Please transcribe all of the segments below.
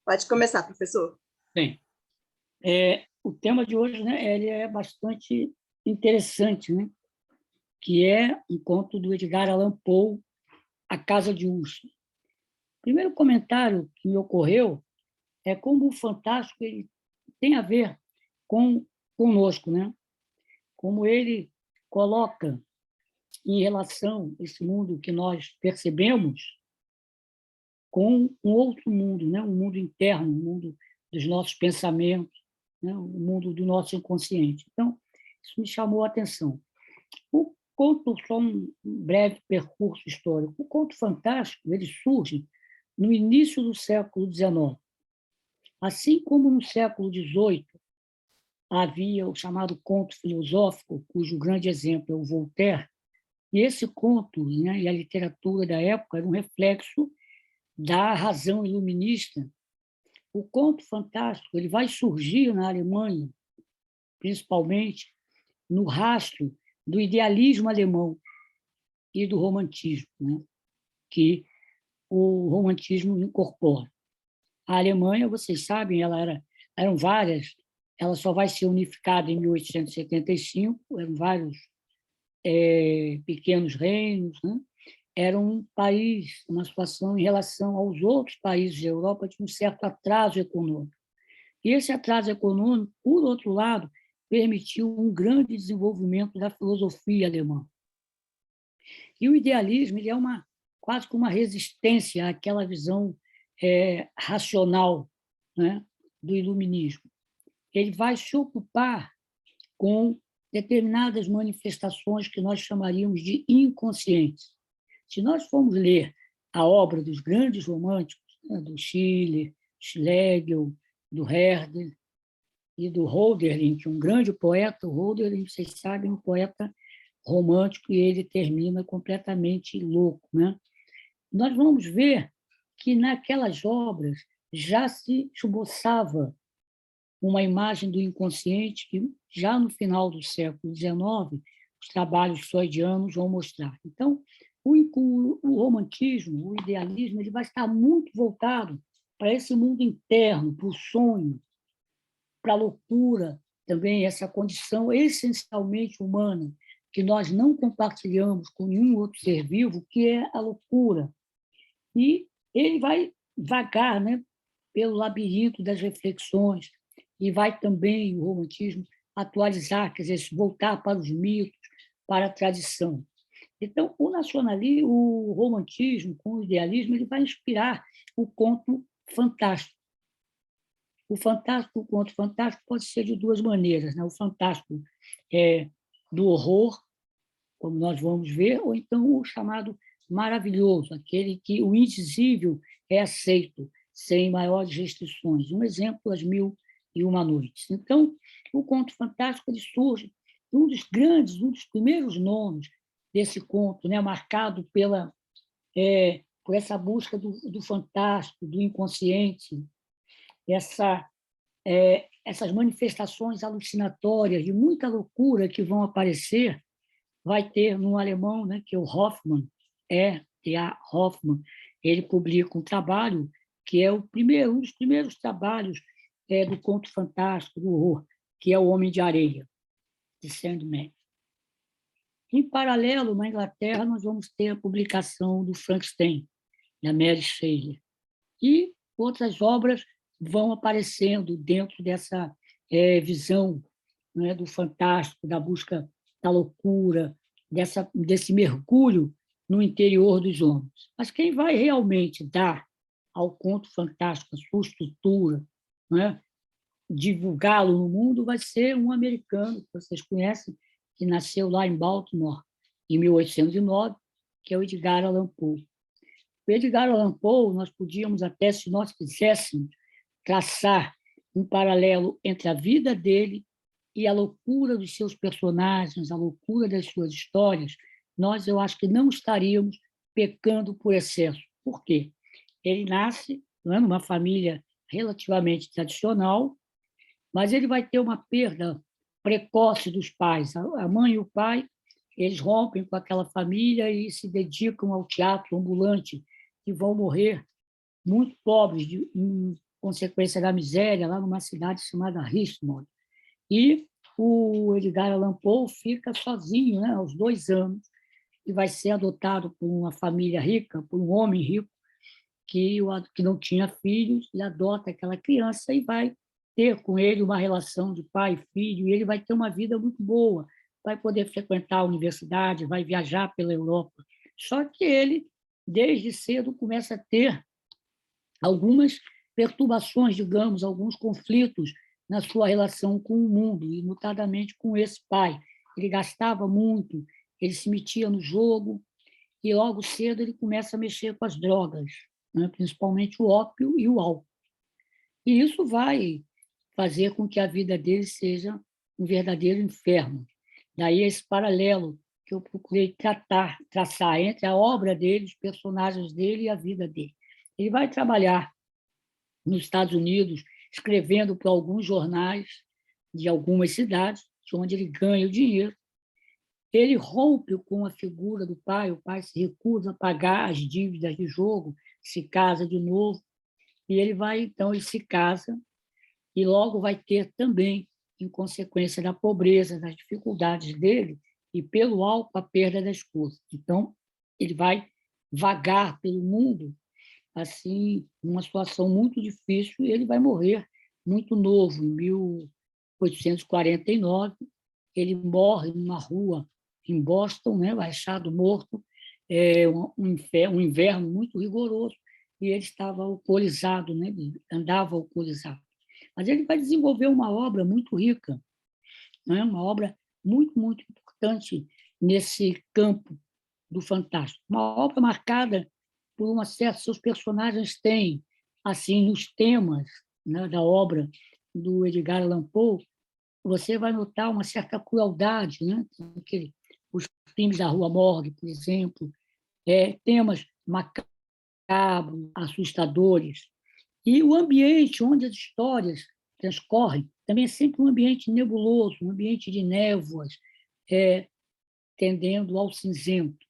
Pode começar, professor. Bem, o tema de hoje, né, ele é bastante interessante, né, que é um conto do Edgar Allan Poe, A Casa de Usher. O primeiro comentário que me ocorreu é como o fantástico ele tem a ver conosco, né? Como ele coloca em relação esse mundo que nós percebemos com um outro mundo, né? Um mundo interno, um mundo dos nossos pensamentos, né? O mundo do nosso inconsciente. Então, isso me chamou a atenção. O conto, só um breve percurso histórico, o conto fantástico ele surge no início do século XIX. Assim como no século XVIII havia o chamado conto filosófico, cujo grande exemplo é o Voltaire, e esse conto, né, e a literatura da época era um reflexo da razão iluminista. O conto fantástico ele vai surgir na Alemanha, principalmente no rastro do idealismo alemão e do romantismo, né, que o romantismo incorpora. A Alemanha, vocês sabem, eram várias, ela só vai ser unificada em 1875, eram vários pequenos reinos, né? Era um país, uma situação em relação aos outros países da Europa de um certo atraso econômico. E esse atraso econômico, por outro lado, permitiu um grande desenvolvimento da filosofia alemã. E o idealismo ele é quase que uma resistência àquela visão racional, né, do iluminismo. Ele vai se ocupar com determinadas manifestações que nós chamaríamos de inconscientes. Se nós formos ler a obra dos grandes românticos, né, do Schiller, Schlegel, do Herder e do Hölderlin, que é um grande poeta, o Hölderlin, vocês sabem, um poeta romântico, e ele termina completamente louco, né? Nós vamos ver que naquelas obras já se esboçava uma imagem do inconsciente que, já no final do século XIX, os trabalhos freudianos vão mostrar. Então, o romantismo, o idealismo, ele vai estar muito voltado para esse mundo interno, para o sonho, para a loucura, também essa condição essencialmente humana, que nós não compartilhamos com nenhum outro ser vivo, que é a loucura. E ele vai vagar, né, pelo labirinto das reflexões, e vai também, o romantismo, atualizar, quer dizer, voltar para os mitos, para a tradição. Então, o nacionalismo, o romantismo com o idealismo, ele vai inspirar o conto fantástico. O conto fantástico pode ser de duas maneiras, né? O fantástico do horror, como nós vamos ver, ou então o chamado maravilhoso, aquele que o indizível é aceito, sem maiores restrições. Um exemplo, As Mil e Uma Noites. Então, o conto fantástico ele surge, um dos primeiros nomes desse conto, né, marcado por essa busca do fantástico, do inconsciente, essas manifestações alucinatórias, de muita loucura que vão aparecer, vai ter num alemão, né, que é o Hoffmann, T.A. Hoffmann, ele publica um trabalho que é um dos primeiros trabalhos do conto fantástico, do horror, que é O Homem de Areia, de Sandman. Em paralelo, na Inglaterra, nós vamos ter a publicação do Frankenstein, da Mary Shelley. E outras obras vão aparecendo dentro dessa visão, né, do fantástico, da busca da loucura, desse mergulho no interior dos homens. Mas quem vai realmente dar ao conto fantástico a sua estrutura, né, divulgá-lo no mundo, vai ser um americano, que vocês conhecem, que nasceu lá em Baltimore, em 1809, que é o Edgar Allan Poe. O Edgar Allan Poe, nós podíamos até, se nós quiséssemos, traçar um paralelo entre a vida dele e a loucura dos seus personagens, a loucura das suas histórias, eu acho que não estaríamos pecando por excesso. Por quê? Ele nasce, não é, numa família relativamente tradicional, mas ele vai ter uma perda precoce dos pais. A mãe e o pai, eles rompem com aquela família e se dedicam ao teatro ambulante, e vão morrer muito pobres, consequência da miséria, lá numa cidade chamada Richmond. E o Edgar Allan Poe fica sozinho, né, aos 2 anos, e vai ser adotado por uma família rica, por um homem rico, que não tinha filhos, e adota aquela criança e vai ter com ele uma relação de pai e filho, e ele vai ter uma vida muito boa, vai poder frequentar a universidade, vai viajar pela Europa. Só que ele, desde cedo, começa a ter algumas perturbações, digamos, alguns conflitos na sua relação com o mundo, e notadamente com esse pai. Ele gastava muito, ele se metia no jogo, e logo cedo ele começa a mexer com as drogas, né? Principalmente o ópio e o álcool. E isso vai fazer com que a vida dele seja um verdadeiro inferno. Daí esse paralelo que eu procurei traçar entre a obra dele, os personagens dele e a vida dele. Ele vai trabalhar nos Estados Unidos, escrevendo para alguns jornais de algumas cidades, onde ele ganha o dinheiro. Ele rompe com a figura do pai, o pai se recusa a pagar as dívidas de jogo, se casa de novo, e então, ele se casa e logo vai ter também, em consequência da pobreza, das dificuldades dele, e pelo álcool, a perda da esposa. Então, ele vai vagar pelo mundo, assim, numa situação muito difícil, e ele vai morrer muito novo, em 1849. Ele morre numa rua em Boston, né, achado morto, um inverno muito rigoroso, e ele estava alcoolizado, né, andava alcoolizado. Mas ele vai desenvolver uma obra muito rica, né, uma obra muito, muito importante nesse campo do fantástico. Uma obra marcada por uma certa... Seus personagens têm, assim, nos temas, né, da obra do Edgar Allan Poe, você vai notar uma certa crueldade, né? Os crimes da Rua Morgue, por exemplo, temas macabros, assustadores. E o ambiente onde as histórias transcorrem também é sempre um ambiente nebuloso, um ambiente de névoas, tendendo ao cinzento.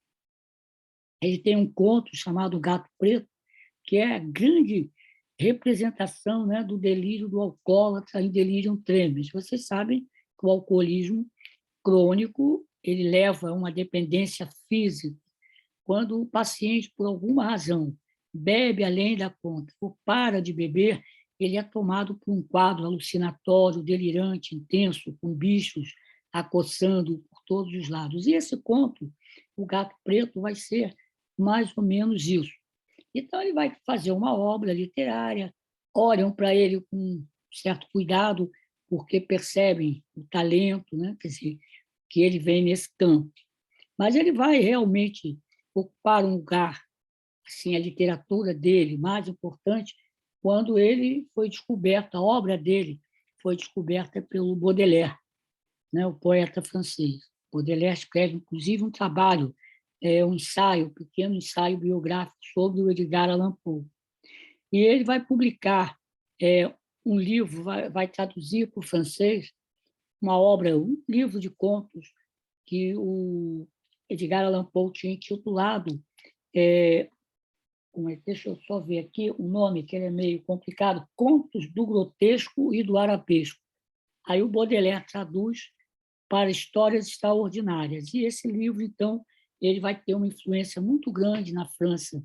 Ele tem um conto chamado Gato Preto, que é a grande representação, né, do delírio do alcoólatra em delirium tremens. Vocês sabem que o alcoolismo crônico ele leva a uma dependência física. Quando o paciente, por alguma razão, bebe além da conta ou para de beber, ele é tomado por um quadro alucinatório, delirante, intenso, com bichos acossando por todos os lados. E esse conto, O Gato Preto, vai ser mais ou menos isso. Então, ele vai fazer uma obra literária, olham para ele com certo cuidado, porque percebem o talento, né? Quer dizer, que ele vem nesse campo. Mas ele vai realmente ocupar um lugar, assim, a literatura dele, mais importante, quando ele foi descoberto, a obra dele foi descoberta pelo Baudelaire, né? O poeta francês. Baudelaire escreve, inclusive, um trabalho, um ensaio, um pequeno ensaio biográfico sobre o Edgar Allan Poe. E ele vai publicar um livro, vai traduzir para o francês uma obra, um livro de contos que o Edgar Allan Poe tinha intitulado, deixa eu só ver aqui o nome, que ele é meio complicado, Contos do Grotesco e do Arabesco. Aí o Baudelaire traduz para Histórias Extraordinárias. E esse livro, então, ele vai ter uma influência muito grande na França,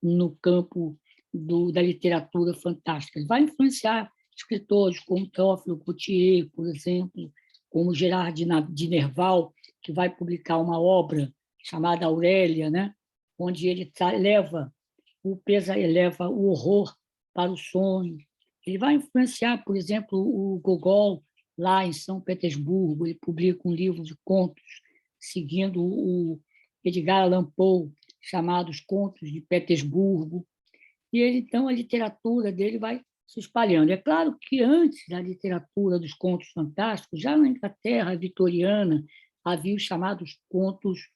no campo da literatura fantástica. Ele vai influenciar escritores como Théophile Gautier, por exemplo, como Gerard de Nerval, que vai publicar uma obra chamada Aurélia, né? Onde ele eleva o horror para o sonho. Ele vai influenciar, por exemplo, o Gogol, lá em São Petersburgo. Ele publica um livro de contos, seguindo o Edgar Allan Poe, chamado Os Contos de Petersburgo. E ele, então, a literatura dele vai se espalhando. É claro que antes da literatura dos contos fantásticos, já na Inglaterra vitoriana, havia os chamados contos,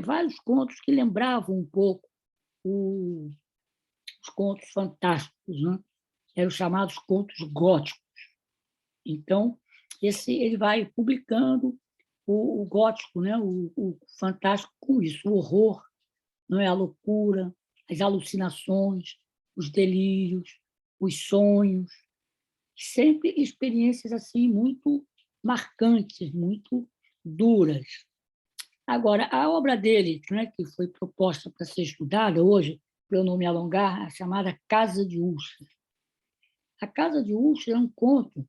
vários contos que lembravam um pouco os contos fantásticos, né? Eram os chamados contos góticos. Então, ele vai publicando o gótico, né? O fantástico com isso, o horror, não é? A loucura, as alucinações, os delírios, os sonhos, sempre experiências assim muito marcantes, muito duras. Agora, a obra dele, né, que foi proposta para ser estudada hoje, para eu não me alongar, é a chamada Casa de Usher. A Casa de Usher é um conto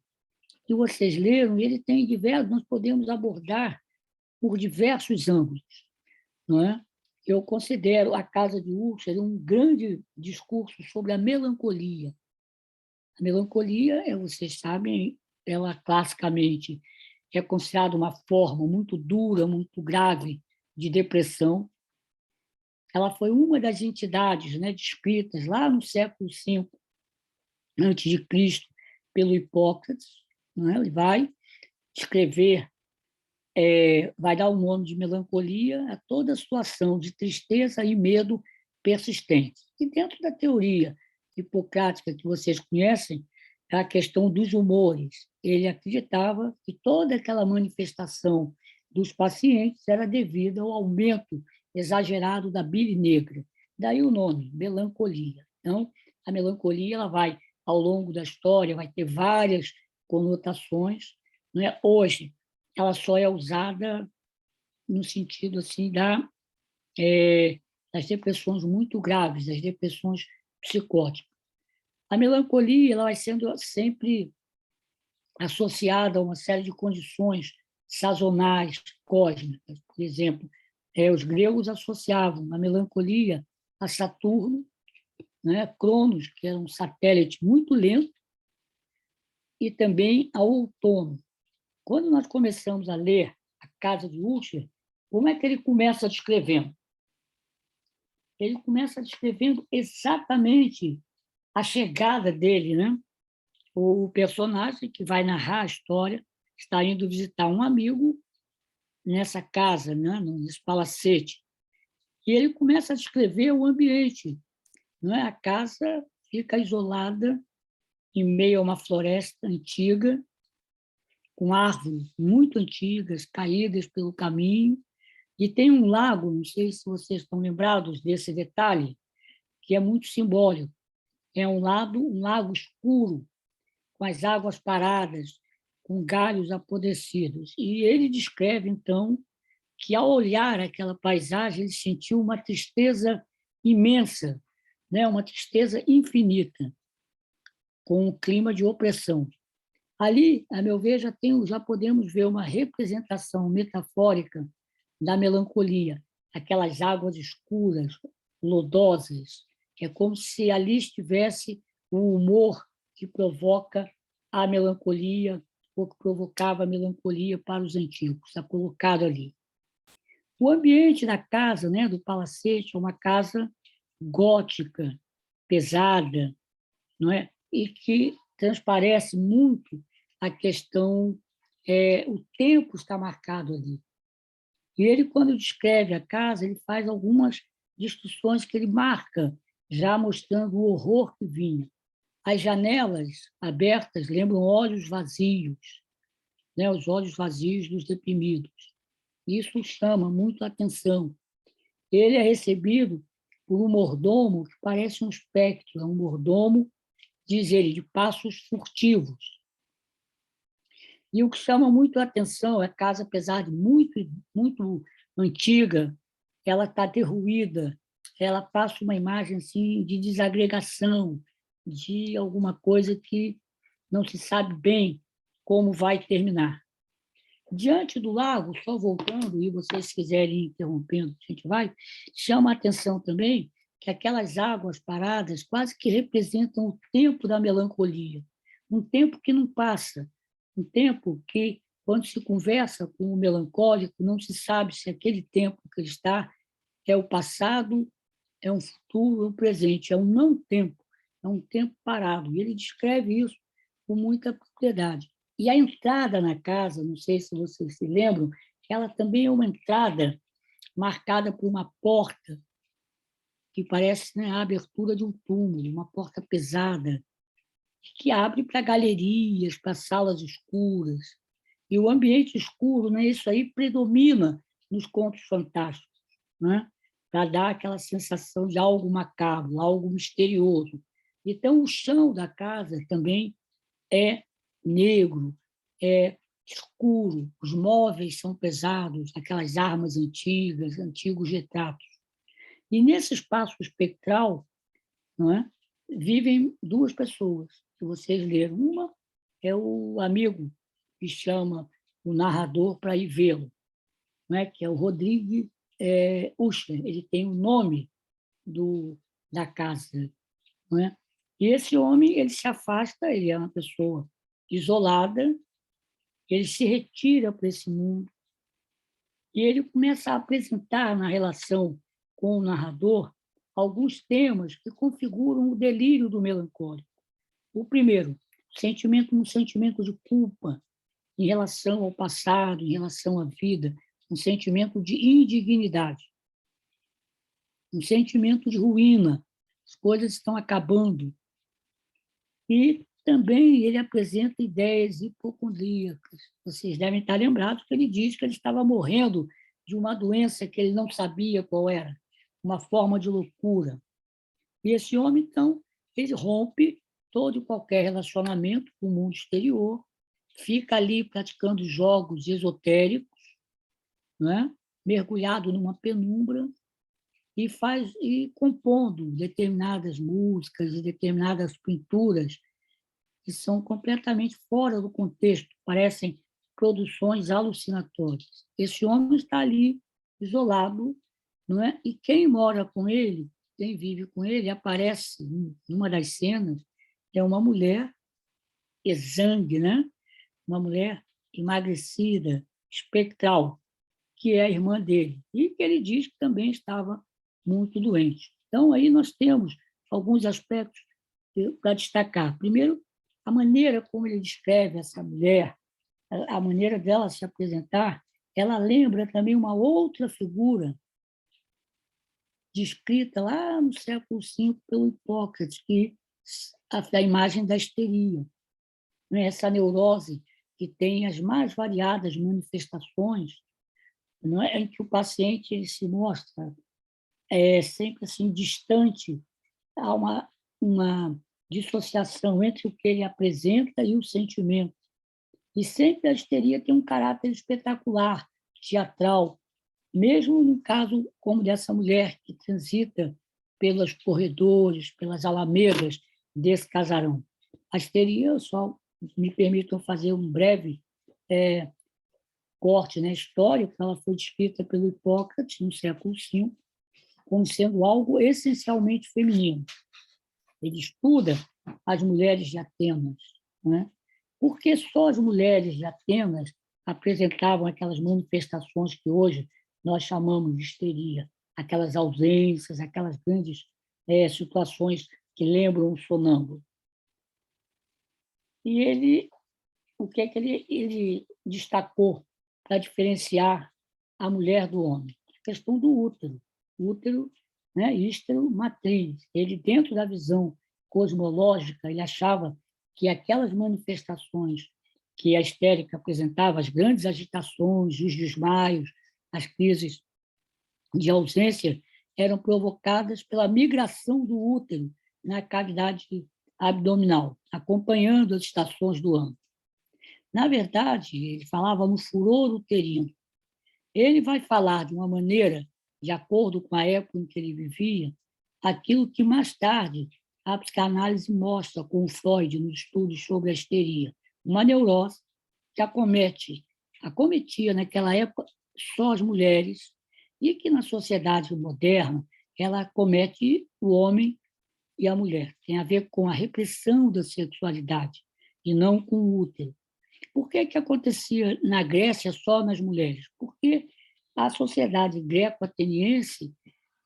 que vocês leram, e ele tem diversos, nós podemos abordar por diversos ângulos, não é? Eu considero a Casa de Usher um grande discurso sobre a melancolia. A melancolia, vocês sabem, ela classicamente é considerada uma forma muito dura, muito grave de depressão. Ela foi uma das entidades, né, descritas lá no século V antes de Cristo pelo Hipócrates, não é? Ele vai descrever, vai dar o nome de melancolia a toda situação de tristeza e medo persistente. E dentro da teoria hipocrática que vocês conhecem, é a questão dos humores. Ele acreditava que toda aquela manifestação dos pacientes era devida ao aumento exagerado da bile negra. Daí o nome, melancolia. Então, a melancolia ela vai, ao longo da história, vai ter várias conotações. Não é? Hoje, ela só é usada no sentido assim das depressões muito graves, das depressões psicóticas. A melancolia ela vai sendo sempre associada a uma série de condições sazonais, cósmicas. Por exemplo, os gregos associavam a melancolia a Saturno, né, Cronos, que era um satélite muito lento, e também ao outono. Quando nós começamos a ler A Casa de Usher, como é que ele começa descrevendo? Ele começa descrevendo exatamente a chegada dele, né? O personagem que vai narrar a história está indo visitar um amigo nessa casa, né? Nesse palacete, e ele começa a descrever o ambiente. Não é? A casa fica isolada em meio a uma floresta antiga, com árvores muito antigas, caídas pelo caminho, e tem um lago, não sei se vocês estão lembrados desse detalhe, que é muito simbólico. É um lago escuro, com as águas paradas, com galhos apodrecidos. E ele descreve, então, que, ao olhar aquela paisagem, ele sentiu uma tristeza imensa, né? Uma tristeza infinita, com um clima de opressão. Ali, a meu ver, já podemos ver uma representação metafórica da melancolia, aquelas águas escuras, lodosas, que é como se ali estivesse o humor que provoca a melancolia, ou que provocava a melancolia para os antigos, está colocado ali. O ambiente da casa, né, do palacete, é uma casa gótica, pesada, não é? E que transparece muito a questão, o tempo está marcado ali. E ele, quando descreve a casa, ele faz algumas descrições que ele marca, já mostrando o horror que vinha. As janelas abertas lembram olhos vazios, né? Os olhos vazios dos deprimidos. Isso chama muito a atenção. Ele é recebido por um mordomo que parece um espectro, é um mordomo, diz ele, de passos furtivos. E o que chama muito a atenção é a casa, apesar de muito antiga, ela está derruída, ela passa uma imagem assim, de desagregação, de alguma coisa que não se sabe bem como vai terminar. Diante do lago, só voltando, e vocês quiserem ir interrompendo, a gente vai, chama a atenção também que aquelas águas paradas quase que representam o tempo da melancolia, um tempo que não passa, um tempo que, quando se conversa com o melancólico, não se sabe se aquele tempo que ele está é o passado, é um futuro, é um presente, é um não-tempo, é um tempo parado. E ele descreve isso com muita propriedade. E a entrada na casa, não sei se vocês se lembram, ela também é uma entrada marcada por uma porta que parece, né, a abertura de um túmulo, uma porta pesada, que abre para galerias, para salas escuras. E o ambiente escuro, né, isso aí predomina nos contos fantásticos, né, para dar aquela sensação de algo macabro, algo misterioso. Então, o chão da casa também é negro, é escuro, os móveis são pesados, aquelas armas antigas, antigos retratos. E nesse espaço espectral, não é, vivem duas pessoas que vocês leram. Uma é o amigo que chama o narrador para ir vê-lo, não é, que é o Rodrigo Usher. Ele tem o nome da casa. Não é? E esse homem ele se afasta, ele é uma pessoa isolada, ele se retira para esse mundo e ele começa a apresentar na relação com o narrador alguns temas que configuram o delírio do melancólico. O primeiro, um sentimento de culpa em relação ao passado, em relação à vida, um sentimento de indignidade, um sentimento de ruína, as coisas estão acabando. E também ele apresenta ideias hipocondríacas. Vocês devem estar lembrados que ele diz que ele estava morrendo de uma doença que ele não sabia qual era, uma forma de loucura. E esse homem, então, ele rompe todo e qualquer relacionamento com o mundo exterior, fica ali praticando jogos esotéricos, né? Mergulhado numa penumbra, e compondo determinadas músicas e determinadas pinturas que são completamente fora do contexto, parecem produções alucinatórias. Esse homem está ali, isolado, não é? E quem mora com ele, quem vive com ele, aparece numa das cenas, é uma mulher exangue, né? Uma mulher emagrecida, espectral, que é a irmã dele, e que ele diz que também estava muito doente. Então, aí nós temos alguns aspectos para destacar. Primeiro, a maneira como ele descreve essa mulher, a maneira dela se apresentar, ela lembra também uma outra figura descrita lá no século V pelo Hipócrates, que a imagem da histeria, né? Essa neurose que tem as mais variadas manifestações, não é, em que o paciente ele se mostra sempre assim distante, há uma dissociação entre o que ele apresenta e o sentimento. E sempre a histeria tem um caráter espetacular, teatral, mesmo no caso como dessa mulher que transita pelos corredores, pelas alamedas desse casarão. A histeria, só me permitam fazer um breve corte na história, que ela foi descrita pelo Hipócrates no século V como sendo algo essencialmente feminino. Ele estuda as mulheres de Atenas, né? Porque só as mulheres de Atenas apresentavam aquelas manifestações que hoje nós chamamos de histeria, aquelas ausências, aquelas grandes situações que lembram o sonâmbulo. E o que é que ele destacou para diferenciar a mulher do homem? A questão do útero, né, ístero, matriz. Ele, dentro da visão cosmológica, ele achava que aquelas manifestações que a histérica apresentava, as grandes agitações, os desmaios, as crises de ausência, eram provocadas pela migração do útero na cavidade abdominal, acompanhando as estações do ano. Na verdade, ele falava no furor uterino. Ele vai falar de uma maneira, de acordo com a época em que ele vivia, aquilo que mais tarde a psicanálise mostra com o Freud nos estudos sobre a histeria, uma neurose que acometia naquela época só as mulheres e que na sociedade moderna ela acomete o homem e a mulher. Tem a ver com a repressão da sexualidade e não com o útero. Por que acontecia na Grécia só nas mulheres? Porque a sociedade greco-ateniense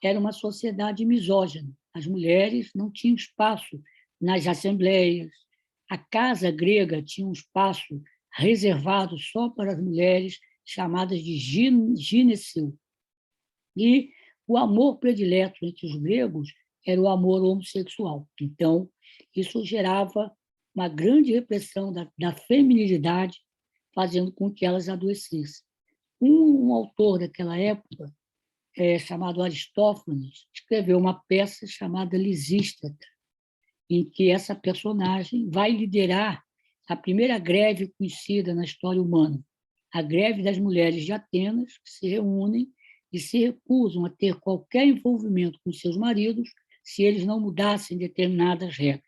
era uma sociedade misógina. As mulheres não tinham espaço nas assembleias. A casa grega tinha um espaço reservado só para as mulheres, chamadas de gineceu. E o amor predileto entre os gregos era o amor homossexual. Então, isso gerava uma grande repressão da feminilidade, fazendo com que elas adoecessem. Um autor daquela época, chamado Aristófanes, escreveu uma peça chamada Lisístrata. em que essa personagem vai liderar a primeira greve conhecida na história humana, a greve das mulheres de Atenas, que se reúnem e se recusam a ter qualquer envolvimento com seus maridos se eles não mudassem determinadas regras.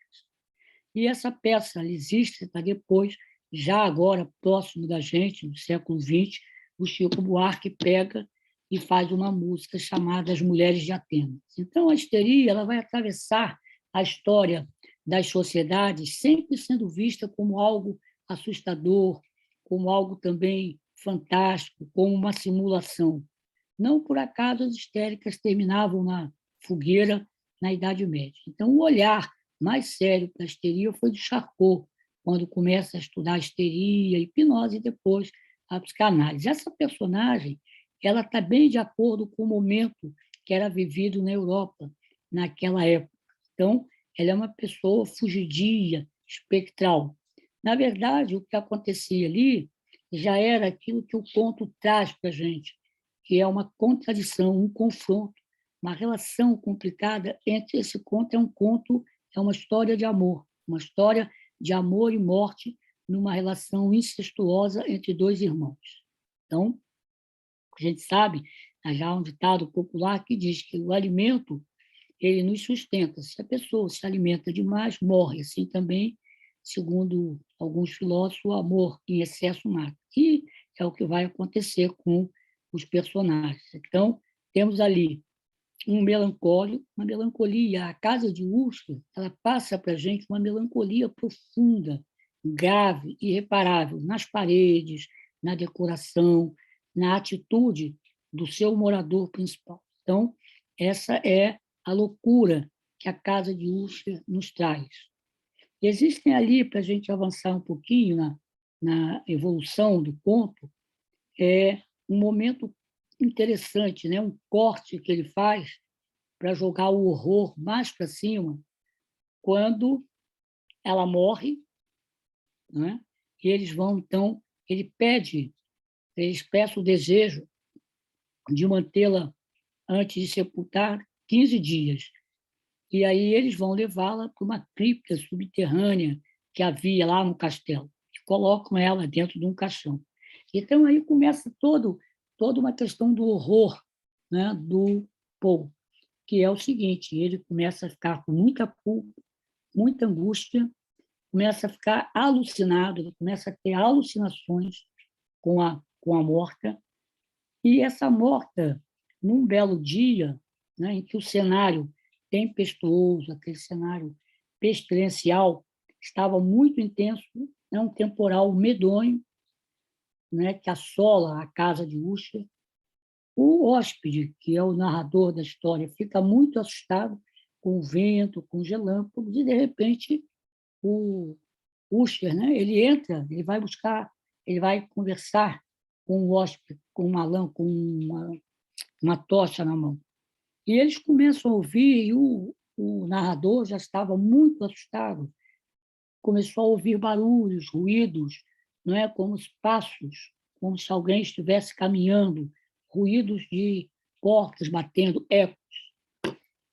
E essa peça Lisístrata, depois, já agora próximo da gente, no século XX, o Chico Buarque pega e faz uma música chamada As Mulheres de Atenas. Então, a histeria ela vai atravessar a história das sociedades, sempre sendo vista como algo assustador, como algo também fantástico, como uma simulação. Não por acaso as histéricas terminavam na fogueira na Idade Média. Então, o olhar mais sério para a histeria foi do Charcot, quando começa a estudar a histeria, a hipnose e depois a psicanálise. Essa personagem ela está bem de acordo com o momento que era vivido na Europa naquela época. Então, ela é uma pessoa fugidia, espectral. Na verdade, o que acontecia ali já era aquilo que o conto traz para a gente, que é uma contradição, um confronto, uma relação complicada entre esse conto. É uma história de amor, uma história de amor e morte numa relação incestuosa entre dois irmãos. Então, a gente sabe, há já um ditado popular que diz que o alimento ele nos sustenta. Se a pessoa se alimenta demais, morre. Assim também, segundo alguns filósofos, o amor em excesso mata. E é o que vai acontecer com os personagens. Então, temos ali um melancólico, uma melancolia. A Casa de Usher, ela passa para a gente uma melancolia profunda, grave, irreparável, nas paredes, na decoração, na atitude do seu morador principal. Então, essa é a loucura que a Casa de Usher nos traz. Existem ali, para a gente avançar um pouquinho na evolução do conto, um momento interessante, né? Um corte que ele faz para jogar o horror mais para cima, quando ela morre, né? E eles vão, então, eles peçam o desejo de mantê-la antes de sepultar 15 dias. E aí eles vão levá-la para uma cripta subterrânea que havia lá no castelo, e colocam ela dentro de um caixão. Então aí começa toda uma questão do horror, né, do Poe, que é o seguinte: ele começa a ficar com muita culpa, muita angústia, começa a ficar alucinado, ele começa a ter alucinações com a morta, e essa morta, num belo dia, né, em que o cenário tempestuoso, aquele cenário pestilencial, estava muito intenso, é um temporal medonho, né, que assola a casa de Usher. O hóspede, que é o narrador da história, fica muito assustado com o vento, com os relâmpagos, e, de repente, o Usher, né, ele entra, ele vai conversar com o hóspede, com uma lã, com uma tocha na mão. E eles começam a ouvir, e o narrador já estava muito assustado, começou a ouvir barulhos, ruídos, não é, como os passos, como se alguém estivesse caminhando, ruídos de portas batendo, ecos.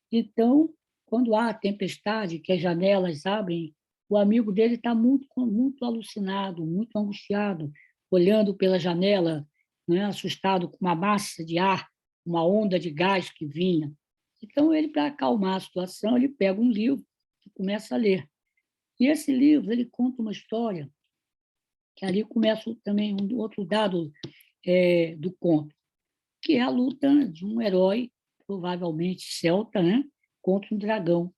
Então, quando há tempestade, que as janelas abrem, o amigo dele está muito alucinado, muito angustiado, olhando pela janela, né, assustado com uma massa de ar, uma onda de gás que vinha. Então, ele, para acalmar a situação, ele pega um livro e começa a ler. E esse livro ele conta uma história, que ali começa também um outro dado do conto, que é a luta de um herói, provavelmente celta, né, contra um dragão,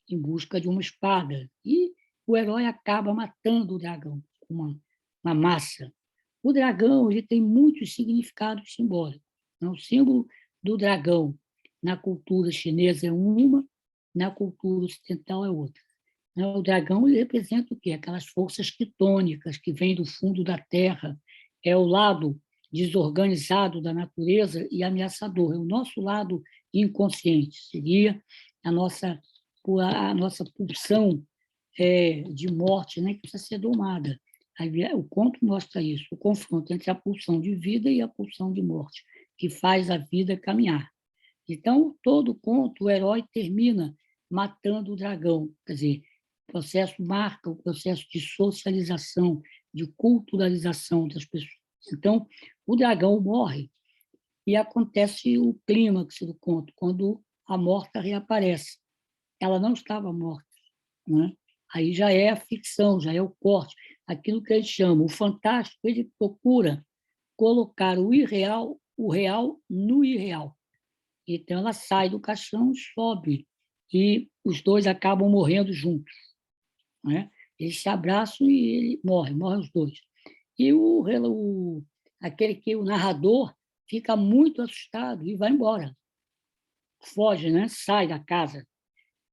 em busca de uma espada. E o herói acaba matando o dragão com uma massa. O dragão ele tem muitos significados simbólicos. O símbolo do dragão na cultura chinesa é uma, na cultura ocidental é outra. O dragão ele representa o quê? Aquelas forças quitônicas que vêm do fundo da terra. É o lado desorganizado da natureza e ameaçador. É o nosso lado inconsciente. Seria a nossa pulsão de morte, né, que precisa ser domada. O conto mostra isso, o confronto entre a pulsão de vida e a pulsão de morte, que faz a vida caminhar. Então, todo conto, o herói termina matando o dragão. Quer dizer, o processo marca o processo de socialização, de culturalização das pessoas. Então, o dragão morre e acontece o clímax do conto, quando a morta reaparece. Ela não estava morta, né? Aí já é a ficção, já é o corte. Aquilo que a gente chama, o fantástico, ele procura colocar o real no irreal. Então, ela sai do caixão, sobe, e os dois acabam morrendo juntos, né? Eles se abraçam e ele morrem os dois. E aquele que o narrador fica muito assustado e vai embora, foge, né? Sai da casa.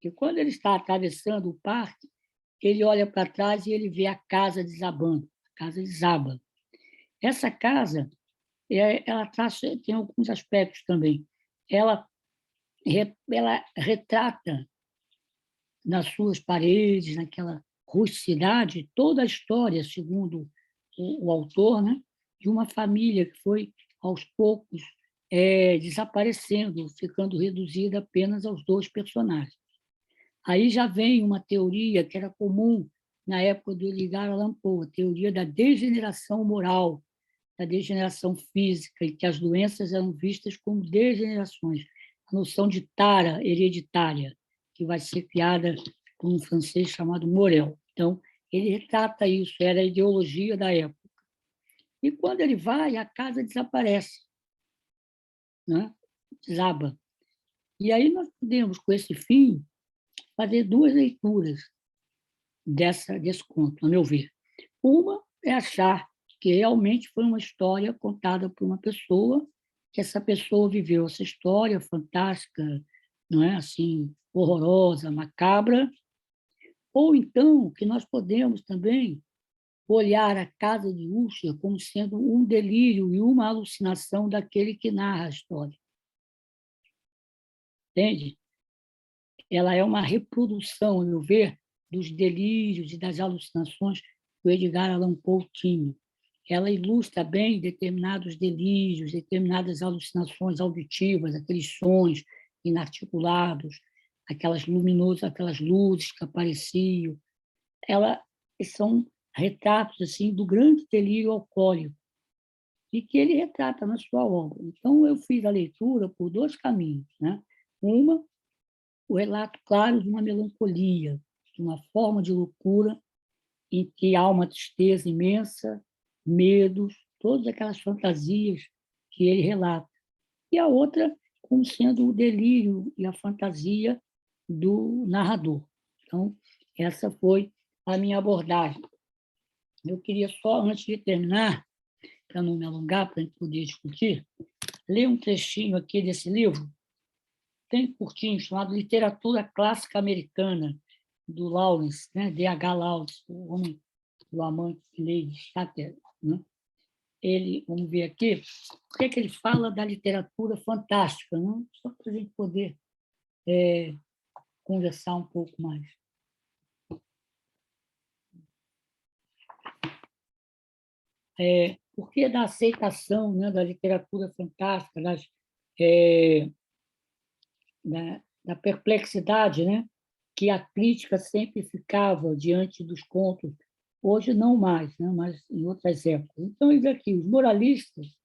E quando ele está atravessando o parque, ele olha para trás e ele vê a casa desabando, a casa desaba. Essa casa, ela tem alguns aspectos também. Ela retrata nas suas paredes, naquela rusticidade, toda a história, segundo o autor, né, de uma família que foi, aos poucos, desaparecendo, ficando reduzida apenas aos dois personagens. Aí já vem uma teoria que era comum na época do Edgar Allan Poe, a teoria da degeneração moral, da degeneração física, e que as doenças eram vistas como degenerações. A noção de tara hereditária, que vai ser criada por um francês chamado Morel. Então, ele retrata isso, era a ideologia da época. E quando ele vai, a casa desaparece, né? Desaba. E aí nós podemos, com esse fim, fazer duas leituras desse conto, a meu ver. Uma é achar que realmente foi uma história contada por uma pessoa, que essa pessoa viveu essa história fantástica, não é assim, horrorosa, macabra, ou então que nós podemos também olhar a casa de Usher como sendo um delírio e uma alucinação daquele que narra a história. Entende? Ela é uma reprodução, a meu ver, dos delírios e das alucinações que o Edgar Allan Poe tinha. Ela ilustra bem determinados delírios, determinadas alucinações auditivas, aqueles sons inarticulados, aquelas luzes que apareciam. São retratos assim do grande delírio alcoólico e que ele retrata na sua obra. Então, eu fiz a leitura por dois caminhos, né? Uma, o relato claro de uma melancolia, de uma forma de loucura em que há uma tristeza imensa, medos, todas aquelas fantasias que ele relata. E a outra como sendo o delírio e a fantasia do narrador. Então, essa foi a minha abordagem. Eu queria só, antes de terminar, para não me alongar, para a gente poder discutir, ler um trechinho aqui desse livro, tem curtinho, chamado Literatura Clássica Americana, do Lawrence, né? D.H. Lawrence, o homem do amante de Lady Chatterley, né? Ele, vamos ver aqui, o que é que ele fala da literatura fantástica, né? Só para a gente poder conversar um pouco mais. Por que da aceitação, né, da literatura fantástica, da perplexidade, né, que a crítica sempre ficava diante dos contos, hoje não mais, né, mas em outras épocas. Então, ele diz aqui, os moralistas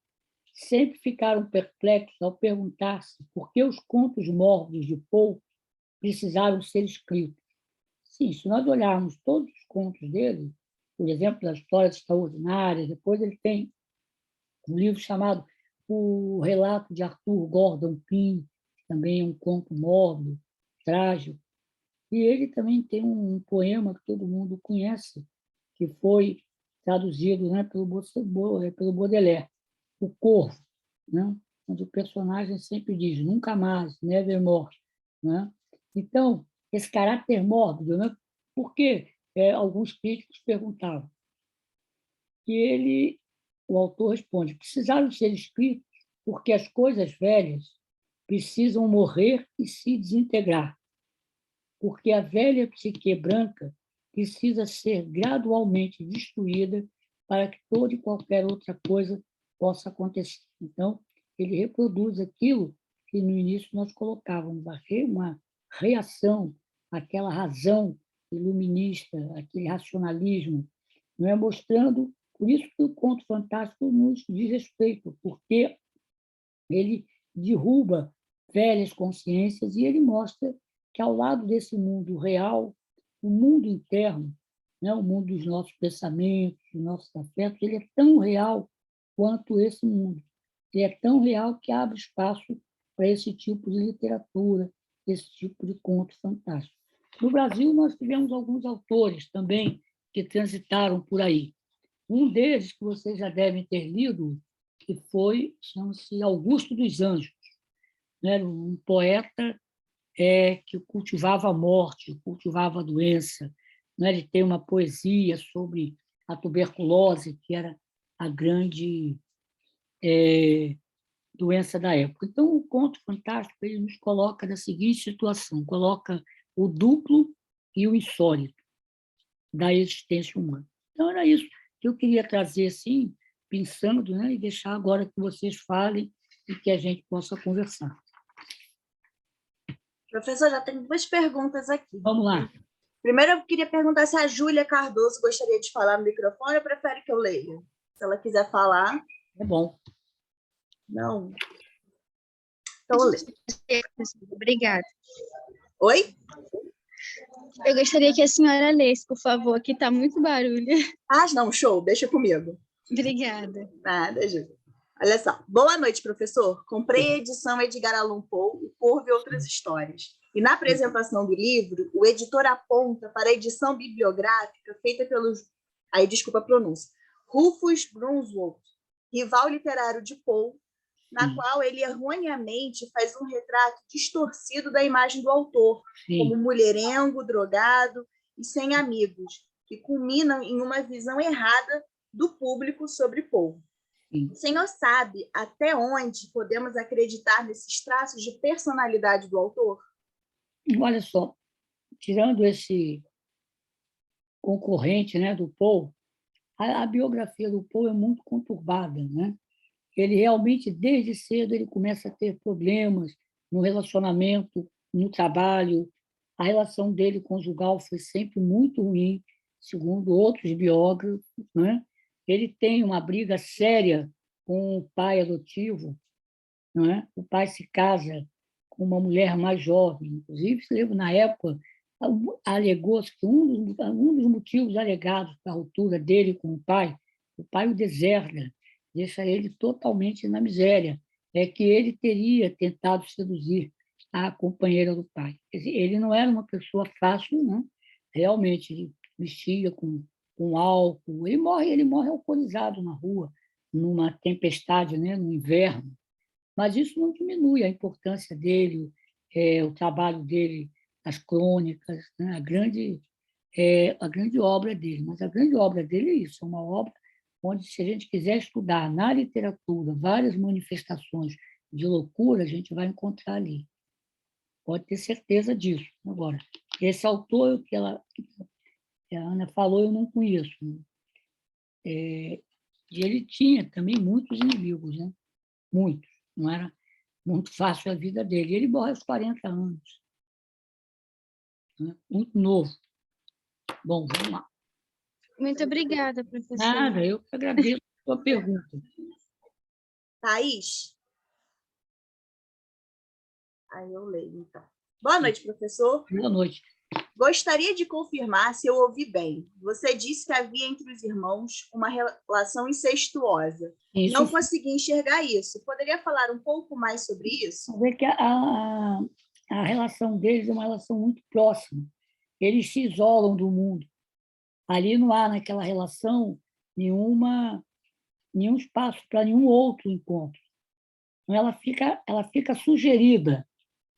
sempre ficaram perplexos ao perguntar-se por que os contos mórbidos de Poe precisaram ser escritos. Sim, se nós olharmos todos os contos dele, por exemplo, das histórias extraordinárias, depois ele tem um livro chamado O Relato de Arthur Gordon Pym, que também é um conto mórbido, trágico. E ele também tem um poema que todo mundo conhece, que foi traduzido, né, pelo Baudelaire, O Corvo, né, onde o personagem sempre diz nunca mais, nevermore, né? Então, esse caráter mórbido, né? Porque alguns críticos perguntavam. E o autor responde, precisaram ser escritos porque as coisas velhas precisam morrer e se desintegrar, porque a velha psique branca precisa ser gradualmente destruída para que toda e qualquer outra coisa possa acontecer. Então, ele reproduz aquilo que no início nós colocávamos, uma reação aquela razão iluminista, aquele racionalismo, não é? Mostrando, por isso que o conto fantástico nos diz respeito, porque ele derruba velhas consciências e ele mostra que, ao lado desse mundo real, o mundo interno, né, o mundo dos nossos pensamentos, dos nossos afetos, ele é tão real quanto esse mundo. Ele é tão real que abre espaço para esse tipo de literatura, esse tipo de conto fantástico. No Brasil, nós tivemos alguns autores também que transitaram por aí. Um deles, que vocês já devem ter lido, que foi, chama-se Augusto dos Anjos, né? Um poeta que cultivava a morte, cultivava a doença. Né? Ele tem uma poesia sobre a tuberculose, que era a grande doença da época. Então, o conto fantástico ele nos coloca na seguinte situação: coloca o duplo e o insólito da existência humana. Então, era isso que eu queria trazer, assim, pensando, né, e deixar agora que vocês falem e que a gente possa conversar. Professor, já tem duas perguntas aqui. Vamos lá. Primeiro, eu queria perguntar se a Júlia Cardoso gostaria de falar no microfone ou prefere que eu leia? Se ela quiser falar. É bom. Não. Então, eu leio. Obrigada. Oi? Eu gostaria que a senhora lesse, por favor, aqui está muito barulho. Ah, não, show, deixa comigo. Obrigada. Nada, Júlia. Olha só. Boa noite, professor. Comprei a edição Edgar Allan Poe, O Corvo e Outras Histórias. E na apresentação do livro, o editor aponta para a edição bibliográfica feita pelos... Aí, desculpa a pronúncia. Rufus Brunswick, rival literário de Poe, na qual ele erroneamente faz um retrato distorcido da imagem do autor, como mulherengo, drogado e sem amigos, que culminam em uma visão errada do público sobre Poe. O senhor sabe até onde podemos acreditar nesses traços de personalidade do autor? Olha só, tirando esse concorrente, né, do Poe, a biografia do Poe é muito conturbada, né? Ele realmente, desde cedo, ele começa a ter problemas no relacionamento, no trabalho. A relação dele conjugal foi sempre muito ruim, segundo outros biógrafos, né? Ele tem uma briga séria com o pai adotivo, né? O pai se casa com uma mulher mais jovem. Inclusive, esse livro, na época, alegou-se que um dos motivos alegados para a ruptura dele com o pai o deserda, deixa ele totalmente na miséria, é que ele teria tentado seduzir a companheira do pai. Quer dizer, ele não era uma pessoa fácil, não. Realmente, ele vestia com álcool, ele morre alcoolizado na rua, numa tempestade, né, no inverno. Mas isso não diminui a importância dele, o trabalho dele, as crônicas, né? A grande obra dele. Mas a grande obra dele é isso, é uma obra onde, se a gente quiser estudar na literatura várias manifestações de loucura, a gente vai encontrar ali. Pode ter certeza disso. Agora, esse autor que a Ana falou, eu não conheço. E ele tinha também muitos inimigos, né? Muitos. Não era muito fácil a vida dele. Ele morre aos 40 anos, né? Muito novo. Bom, vamos lá. Muito obrigada, professor. Nada, eu que agradeço a sua pergunta. Thaís? Aí eu leio, então. Boa noite, professor. Boa noite. Gostaria de confirmar se eu ouvi bem. Você disse que havia entre os irmãos uma relação incestuosa. Isso. Não consegui enxergar isso. Poderia falar um pouco mais sobre isso? Ver que a relação deles é uma relação muito próxima. Eles se isolam do mundo. Ali não há, naquela relação, nenhum espaço para nenhum outro encontro. Então, ela fica sugerida,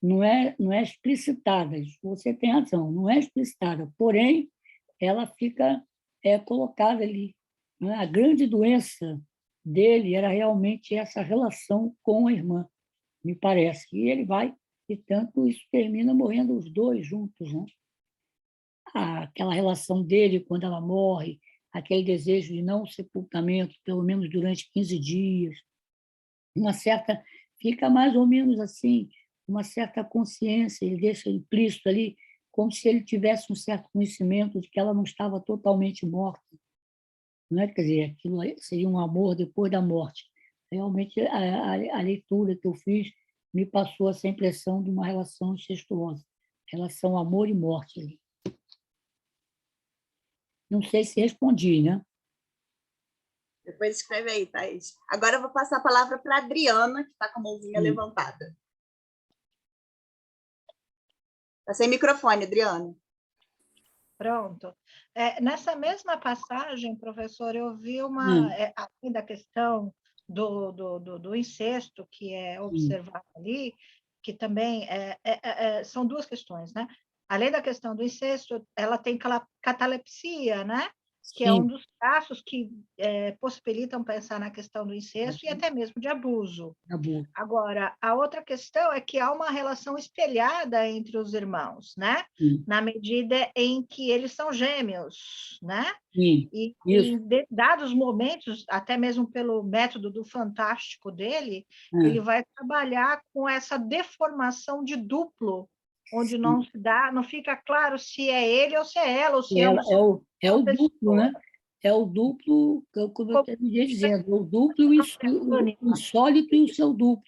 não é explicitada. Isso você tem razão, não é explicitada. Porém, ela fica colocada ali. Né? A grande doença dele era realmente essa relação com a irmã, me parece. E ele vai, e tanto isso termina morrendo os dois juntos. Né? Aquela relação dele quando ela morre, aquele desejo de não sepultamento, pelo menos durante 15 dias, fica mais ou menos assim, uma certa consciência, ele deixa implícito ali como se ele tivesse um certo conhecimento de que ela não estava totalmente morta, não é? Quer dizer, aquilo seria um amor depois da morte. Realmente, a leitura que eu fiz me passou essa impressão de uma relação incestuosa, relação amor e morte ali. Não sei se respondi, né? Depois escreve aí, Thaís. Agora eu vou passar a palavra para a Adriana, que está com a mãozinha levantada. Está sem microfone, Adriana. Pronto. Nessa mesma passagem, professor, eu vi além da questão do incesto, que é observado ali, que também são duas questões, né? Além da questão do incesto, ela tem catalepsia, né? Que é um dos traços que possibilitam pensar na questão do incesto e até mesmo de abuso. Agora, a outra questão é que há uma relação espelhada entre os irmãos, né? Na medida em que eles são gêmeos, né? E em dados momentos, até mesmo pelo método do fantástico dele, ele vai trabalhar com essa deformação de duplo, onde não fica claro se é ele ou se é ela, ou se é o duplo, né? É o duplo, como eu terminei dizendo, o duplo, o insólito e o seu duplo.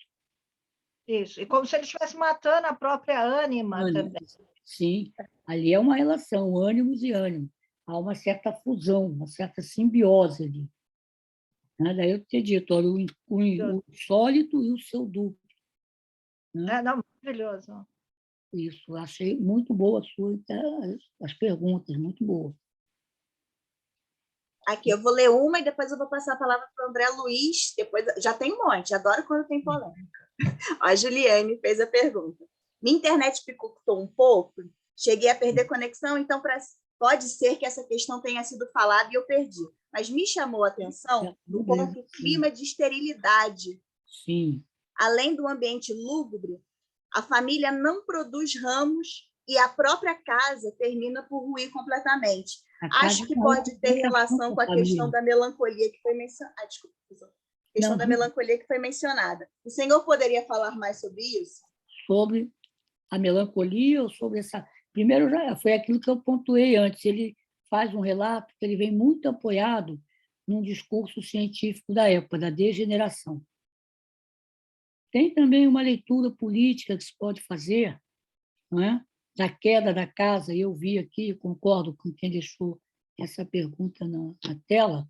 Isso, e como se ele estivesse matando a própria ânima também. Sim, ali é uma relação, ânimos e ânimo. Há uma certa fusão, uma certa simbiose ali. Daí eu ter dito, olha, o insólito e o seu duplo. Né? Não, maravilhoso. Isso, achei muito boa as perguntas, muito boas. Aqui, eu vou ler uma e depois eu vou passar a palavra para o André Luiz. Depois, já tem um monte, adoro quando tem polêmica. A Juliane fez a pergunta. Minha internet picotou um pouco, cheguei a perder conexão, então pode ser que essa questão tenha sido falada e eu perdi. Mas me chamou a atenção no ponto clima de esterilidade. Sim. Além do ambiente lúgubre, a família não produz ramos e a própria casa termina por ruir completamente. Acho que pode ter relação com a questão da melancolia que foi mencionada. Desculpa, a questão da melancolia que foi mencionada. O senhor poderia falar mais sobre isso? Sobre a melancolia ou sobre essa... Primeiro, foi aquilo que eu pontuei antes. Ele faz um relato que ele vem muito apoiado num discurso científico da época, da degeneração. Tem também uma leitura política que se pode fazer, não é? Da queda da casa. Eu vi aqui, concordo com quem deixou essa pergunta na tela,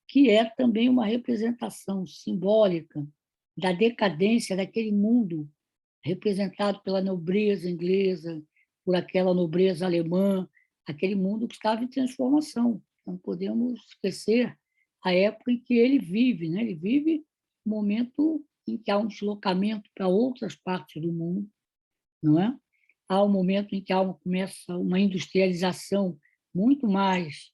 que é também uma representação simbólica da decadência daquele mundo representado pela nobreza inglesa, por aquela nobreza alemã, aquele mundo que estava em transformação. Não podemos esquecer a época em que ele vive, né? Ele vive um momento em que há um deslocamento para outras partes do mundo, não é? Há um momento em que começa uma industrialização muito mais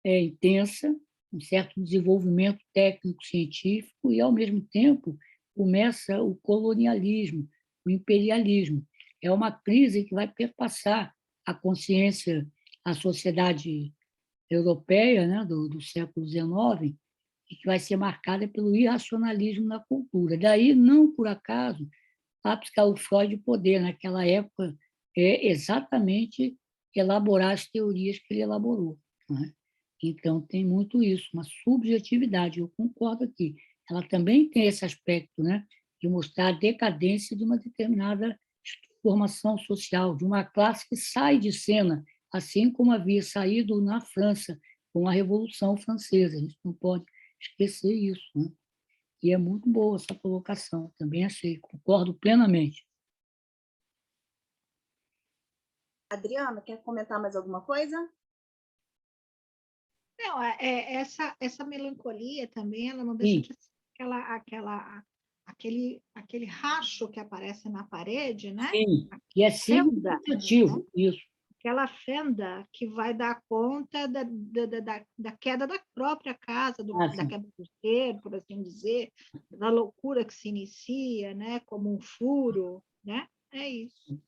intensa, um certo desenvolvimento técnico-científico e, ao mesmo tempo, começa o colonialismo, o imperialismo. É uma crise que vai perpassar a consciência, a sociedade europeia, né, do século XIX, e que vai ser marcada pelo irracionalismo na cultura. Daí, não por acaso, o Freud de poder, naquela época, é exatamente elaborar as teorias que ele elaborou. Né? Então, tem muito isso, uma subjetividade, eu concordo aqui. Ela também tem esse aspecto, né, de mostrar a decadência de uma determinada formação social, de uma classe que sai de cena, assim como havia saído na França com a Revolução Francesa. A gente não pode esquecer isso. Né? E é muito boa essa colocação, também achei, concordo plenamente. Adriana, quer comentar mais alguma coisa? Não, essa melancolia também, ela não deixa de ser aquele racho que aparece na parede, né? Sim, e é significativo, isso. Aquela fenda que vai dar conta da queda da própria casa, da queda do ser, por assim dizer, da loucura que se inicia, né? Como um furo, né? É isso.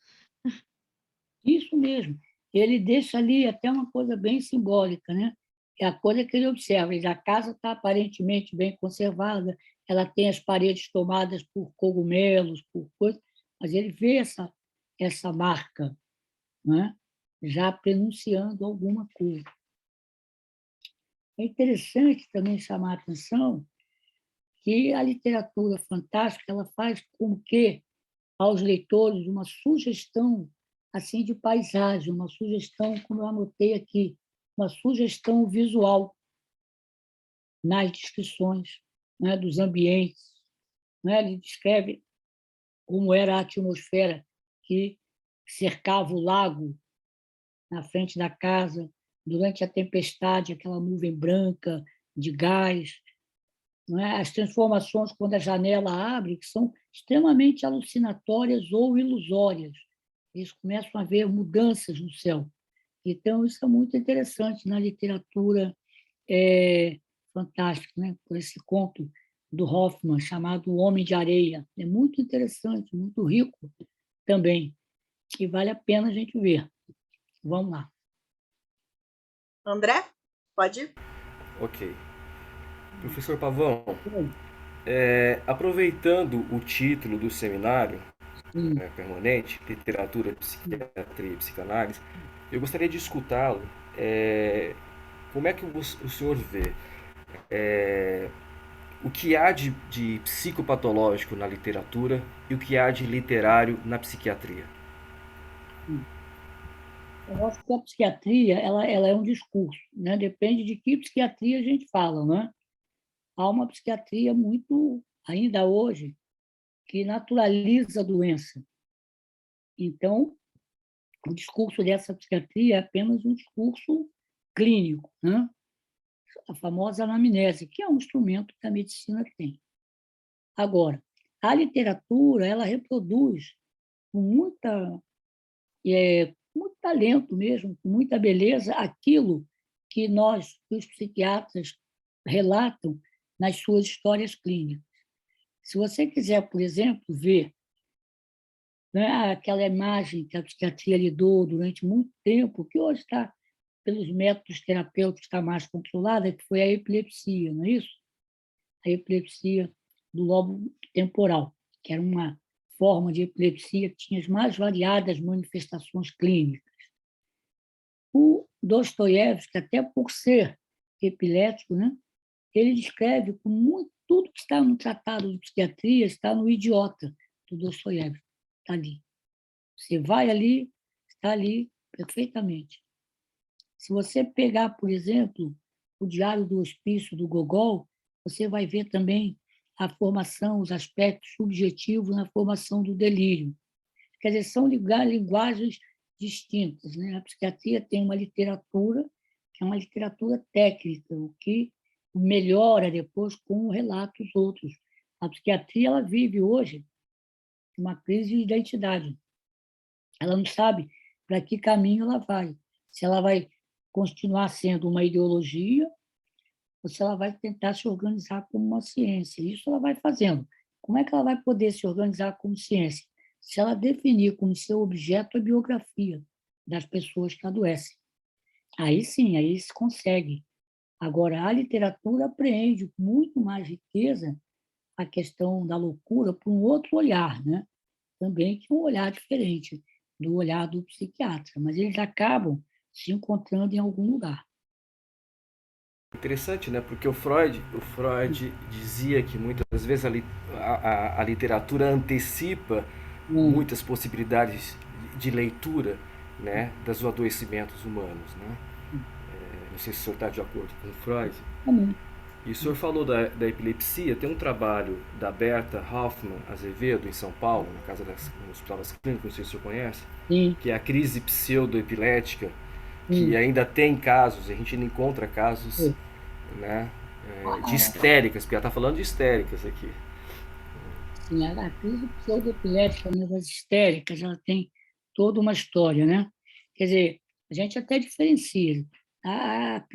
Isso mesmo. Ele deixa ali até uma coisa bem simbólica, né? É a coisa que ele observa. A casa está aparentemente bem conservada, ela tem as paredes tomadas por cogumelos, por coisas, mas ele vê essa marca, né? já prenunciando alguma coisa. É interessante também chamar a atenção que a literatura fantástica ela faz com que aos leitores uma sugestão assim de paisagem, uma sugestão, como eu anotei aqui, uma sugestão visual nas descrições, né, dos ambientes. Né? Ele descreve como era a atmosfera que cercava o lago na frente da casa durante a tempestade, aquela nuvem branca de gás, não é? As transformações quando a janela abre, que são extremamente alucinatórias ou ilusórias. Eles começam a ver mudanças no céu. Então, isso é muito interessante na literatura fantástica, né? Por esse conto do Hoffmann, chamado O Homem de Areia. É muito interessante, muito rico também, e vale a pena a gente ver. Vamos lá. André, pode ir. Ok. Professor Pavão, aproveitando o título do seminário permanente, Literatura, Psiquiatria e Psicanálise, eu gostaria de escutá-lo. Como é que o senhor vê o que há de psicopatológico na literatura e o que há de literário na psiquiatria? Eu acho que a psiquiatria ela é um discurso, né? Depende de que psiquiatria a gente fala, né? Há uma psiquiatria muito, ainda hoje, que naturaliza a doença. Então, o discurso dessa psiquiatria é apenas um discurso clínico, né? A famosa anamnese, que é um instrumento que a medicina tem. Agora, a literatura ela reproduz com muito talento mesmo, com muita beleza, aquilo que os psiquiatras, relatam nas suas histórias clínicas. Se você quiser, por exemplo, ver, né, aquela imagem que a psiquiatria lidou durante muito tempo, que hoje está, pelos métodos terapêuticos, está mais controlada, que foi a epilepsia, não é isso? A epilepsia do lobo temporal, que era uma forma de epilepsia que tinha as mais variadas manifestações clínicas. O Dostoiévski, até por ser epilético, né, ele descreve com muito tudo que está no Tratado de Psiquiatria, está no Idiota, do Dostoiévski, está ali. Você vai ali, está ali perfeitamente. Se você pegar, por exemplo, o Diário do Hospício, do Gogol, você vai ver também a formação, os aspectos subjetivos na formação do delírio. Quer dizer, são linguagens distintas, né? A psiquiatria tem uma literatura que é uma literatura técnica, o que melhora depois com relatos outros. A psiquiatria ela vive hoje uma crise de identidade. Ela não sabe para que caminho ela vai. Se ela vai continuar sendo uma ideologia ou se ela vai tentar se organizar como uma ciência. Isso ela vai fazendo. Como é que ela vai poder se organizar como ciência? Se ela definir como seu objeto a biografia das pessoas que adoecem. Aí sim, aí se consegue. Agora, a literatura apreende com muito mais riqueza a questão da loucura por um outro olhar, né? Também que é um olhar diferente do olhar do psiquiatra, mas eles acabam se encontrando em algum lugar. Interessante, né? Porque o Freud dizia que muitas vezes a literatura antecipa muitas possibilidades de leitura, né, dos adoecimentos humanos, né? Não sei se o senhor está de acordo com o Freud. E o senhor falou da epilepsia. Tem um trabalho da Berta Hoffmann Azevedo, em São Paulo, no Hospital das Clínicas, não sei se o senhor conhece, que é a crise pseudoepilética, que ainda tem casos, a gente ainda encontra casos, né, de histéricas, porque ela está falando de histéricas aqui. Sim, a crise pseudoepilética, das histéricas, ela tem toda uma história, né? Quer dizer, a gente até diferencia. A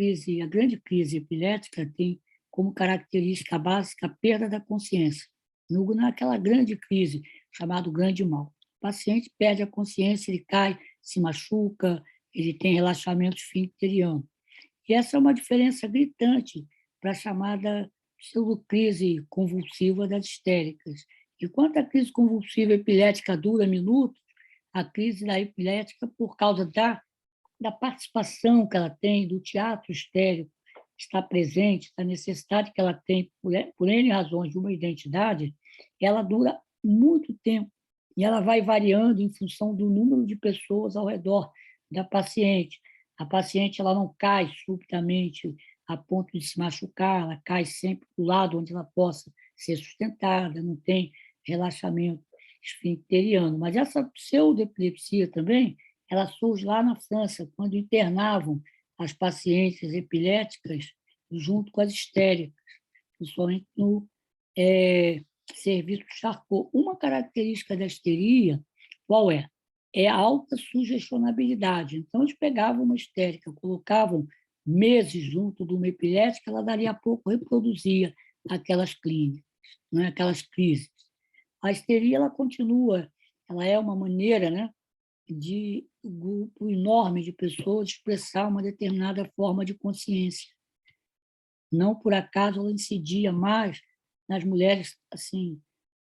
grande crise epilética tem como característica básica a perda da consciência. Naquela grande crise, chamado grande mal. O paciente perde a consciência, ele cai, se machuca, ele tem relaxamento esfincteriano. E essa é uma diferença gritante para a chamada pseudocrise convulsiva das histéricas. Enquanto a crise convulsiva epilética dura minutos, a crise da epilética, por causa da da participação que ela tem, do teatro histérico estar presente, da necessidade que ela tem, por N razões, de uma identidade, ela dura muito tempo e ela vai variando em função do número de pessoas ao redor da paciente. A paciente ela não cai subitamente a ponto de se machucar, ela cai sempre do lado onde ela possa ser sustentada, não tem relaxamento esfincteriano. Mas essa pseudoepilepsia também, ela surge lá na França, quando internavam as pacientes epiléticas junto com as histéricas, principalmente no serviço Charcot. Uma característica da histeria, qual é? É a alta sugestionabilidade. Então, eles pegavam uma histérica, colocavam meses junto de uma epilética, ela dali a pouco reproduzia aquelas clínicas, né? Aquelas crises. A histeria ela continua, ela é uma maneira, né, de um grupo enorme de pessoas expressar uma determinada forma de consciência. Não por acaso ela incidia mais nas mulheres assim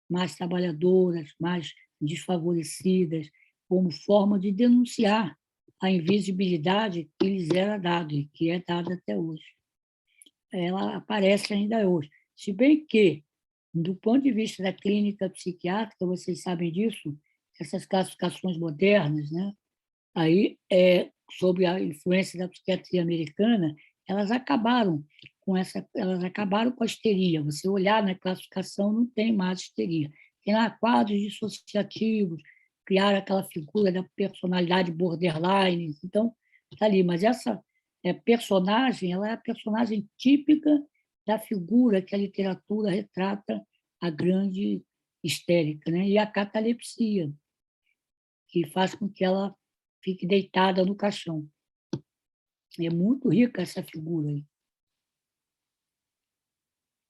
mais trabalhadoras, mais desfavorecidas, como forma de denunciar a invisibilidade que lhes era dada e que é dada até hoje. Ela aparece ainda hoje. Se bem que, do ponto de vista da clínica psiquiátrica, vocês sabem disso, essas classificações modernas, né? Aí, sob a influência da psiquiatria americana, elas acabaram com a histeria. Você olhar na classificação, não tem mais histeria. Tem lá quadros dissociativos, criaram aquela figura da personalidade borderline. Então, está ali. Mas essa personagem, ela é a personagem típica da figura que a literatura retrata a grande histérica, né? E a catalepsia, que faz com que ela fique deitada no caixão. É muito rica essa figura aí.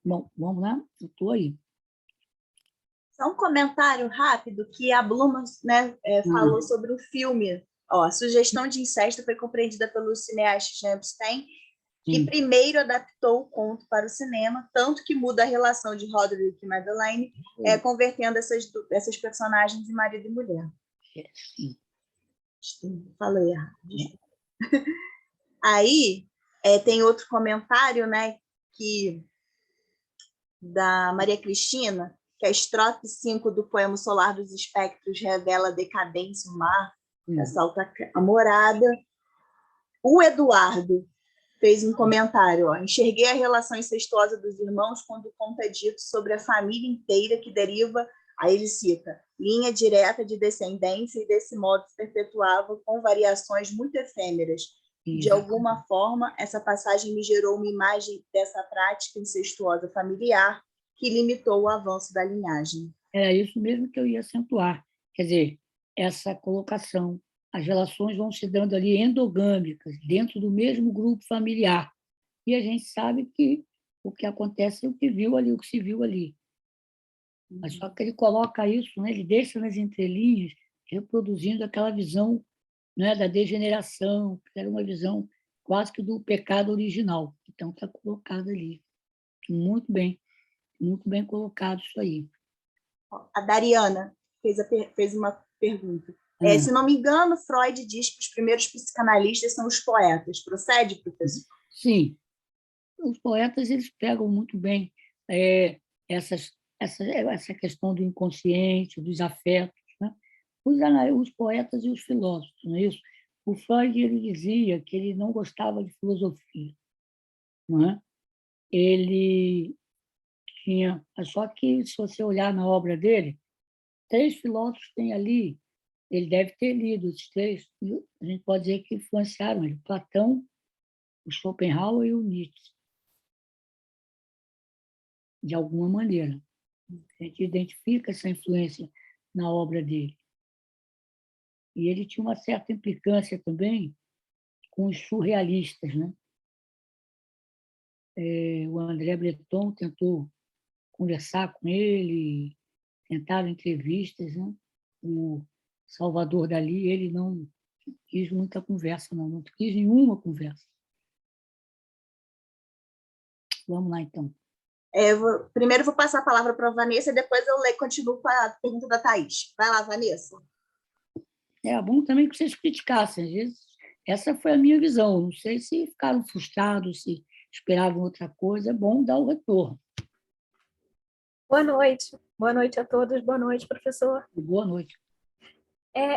Bom, vamos lá? Eu estou aí. Só um comentário rápido que a Bluma, né, falou sobre o filme. Ó, a sugestão de incesto foi compreendida pelo cineasta Jean Epstein, que primeiro adaptou o conto para o cinema, tanto que muda a relação de Roderick e Madeleine, convertendo essas personagens em marido e mulher. Falei errado. Aí, tem outro comentário, né, da Maria Cristina, que a estrofe 5 do poema Solar dos Espectros revela a decadência, o mar, assalta a morada. O Eduardo fez um comentário, ó, enxerguei a relação incestuosa dos irmãos quando o conto é dito sobre a família inteira que deriva, aí ele cita, linha direta de descendência e desse modo se perpetuava com variações muito efêmeras. De alguma forma, essa passagem me gerou uma imagem dessa prática incestuosa familiar que limitou o avanço da linhagem. Era isso mesmo que eu ia acentuar. Quer dizer, essa colocação, as relações vão se dando ali endogâmicas, dentro do mesmo grupo familiar. E a gente sabe que o que acontece é o que viu ali, o que se viu ali. Mas só que ele coloca isso, né? Ele deixa nas entrelinhas, reproduzindo aquela visão, né, da degeneração, que era uma visão quase que do pecado original. Então, está colocado ali. Muito bem colocado isso aí. A Dariana fez uma pergunta. Se não me engano, Freud diz que os primeiros psicanalistas são os poetas. Procede, professor? Sim. Os poetas eles pegam muito bem essa questão do inconsciente, dos afetos, né? Os poetas e os filósofos, não é isso? O Freud ele dizia que ele não gostava de filosofia, não é? Ele tinha, só que se você olhar na obra dele, 3 filósofos tem ali, ele deve ter lido os 3, a gente pode dizer que influenciaram ele, Platão, o Schopenhauer e o Nietzsche, de alguma maneira. A gente identifica essa influência na obra dele. E ele tinha uma certa implicância também com os surrealistas, né? O André Breton tentou conversar com ele, tentaram entrevistas, né? O Salvador Dalí, ele não quis muita conversa, não quis nenhuma conversa. Vamos lá, então. Primeiro vou passar a palavra para a Vanessa, e depois eu continuo com a pergunta da Thaís. Vai lá, Vanessa. É bom também que vocês criticassem. Às vezes essa foi a minha visão. Não sei se ficaram frustrados, se esperavam outra coisa. É bom dar o retorno. Boa noite a todos, boa noite, professor. Boa noite.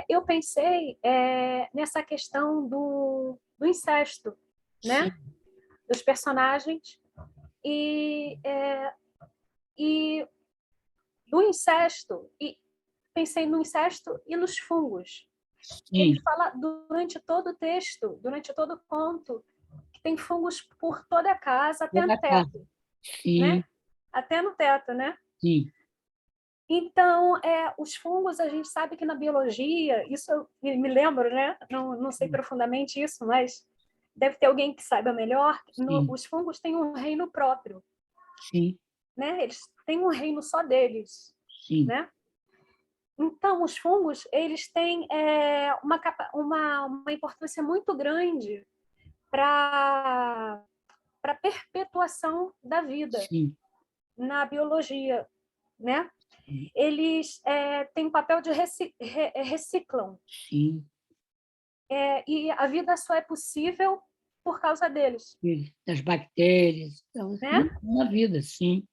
Eu pensei nessa questão do incesto, né? Dos personagens e do incesto, e pensei no incesto e nos fungos. Ele fala durante todo o texto, durante todo o conto, que tem fungos por toda a casa, até no teto. Né? Até no teto, né? Sim. Então, os fungos, a gente sabe que na biologia, isso eu me lembro, né? Não sei profundamente isso, mas deve ter alguém que saiba melhor. Os fungos têm um reino próprio. Sim. Né? Eles têm um reino só deles. Sim. Né? Então, os fungos, eles têm uma importância muito grande para a perpetuação da vida. Sim. Na biologia, né? Eles têm um papel de reciclam. Sim. E a vida só é possível por causa deles. Das bactérias, né? Na vida, sim.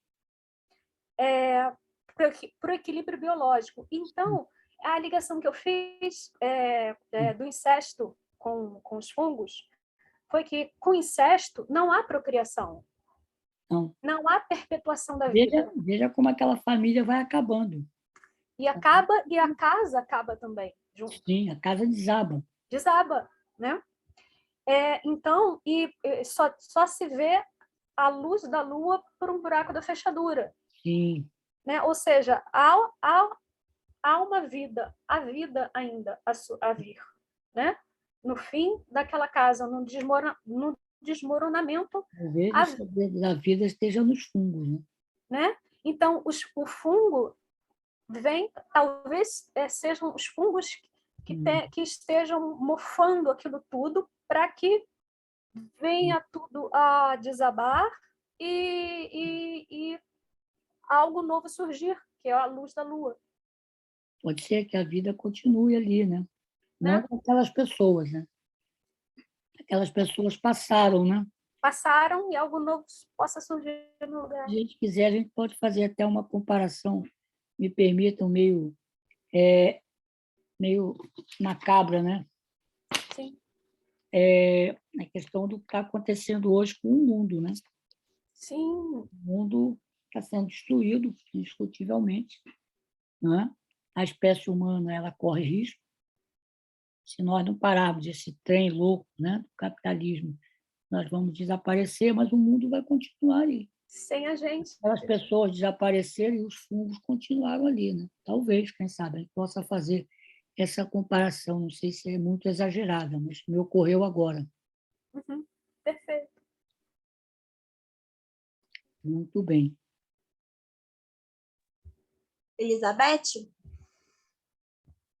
Para o equilíbrio biológico. Então, a ligação que eu fiz do incesto com os fungos foi que, com incesto, não há procriação. Não há perpetuação da vida. Veja como aquela família vai acabando. E a casa acaba também. Junto. Sim, a casa desaba. Desaba, né? Então, só se vê a luz da lua por um buraco da fechadura. Sim. Né? Ou seja, há uma vida, a vida ainda a vir. Né? No fim daquela casa, no desmoronamento, a vida esteja nos fungos. Né? Então, o fungo talvez sejam os fungos que estejam mofando aquilo tudo para que venha tudo a desabar e algo novo surgir, que é a luz da lua. Pode ser que a vida continue ali, né? Não com aquelas pessoas, né? Aquelas pessoas passaram, né? Passaram e algo novo possa surgir no lugar. Se a gente quiser, a gente pode fazer até uma comparação, me permitam, meio macabra, né? Sim. A questão do que está acontecendo hoje com o mundo, né? Sim. O mundo está sendo destruído, indiscutivelmente, né? A espécie humana ela corre risco. Se nós não pararmos esse trem louco, né, do capitalismo, nós vamos desaparecer, mas o mundo vai continuar aí. Sem a gente. As pessoas desapareceram e os fungos continuaram ali, né? Talvez, quem sabe, a gente possa fazer essa comparação. Não sei se é muito exagerada, mas me ocorreu agora. Uhum. Perfeito. Muito bem. Elizabeth?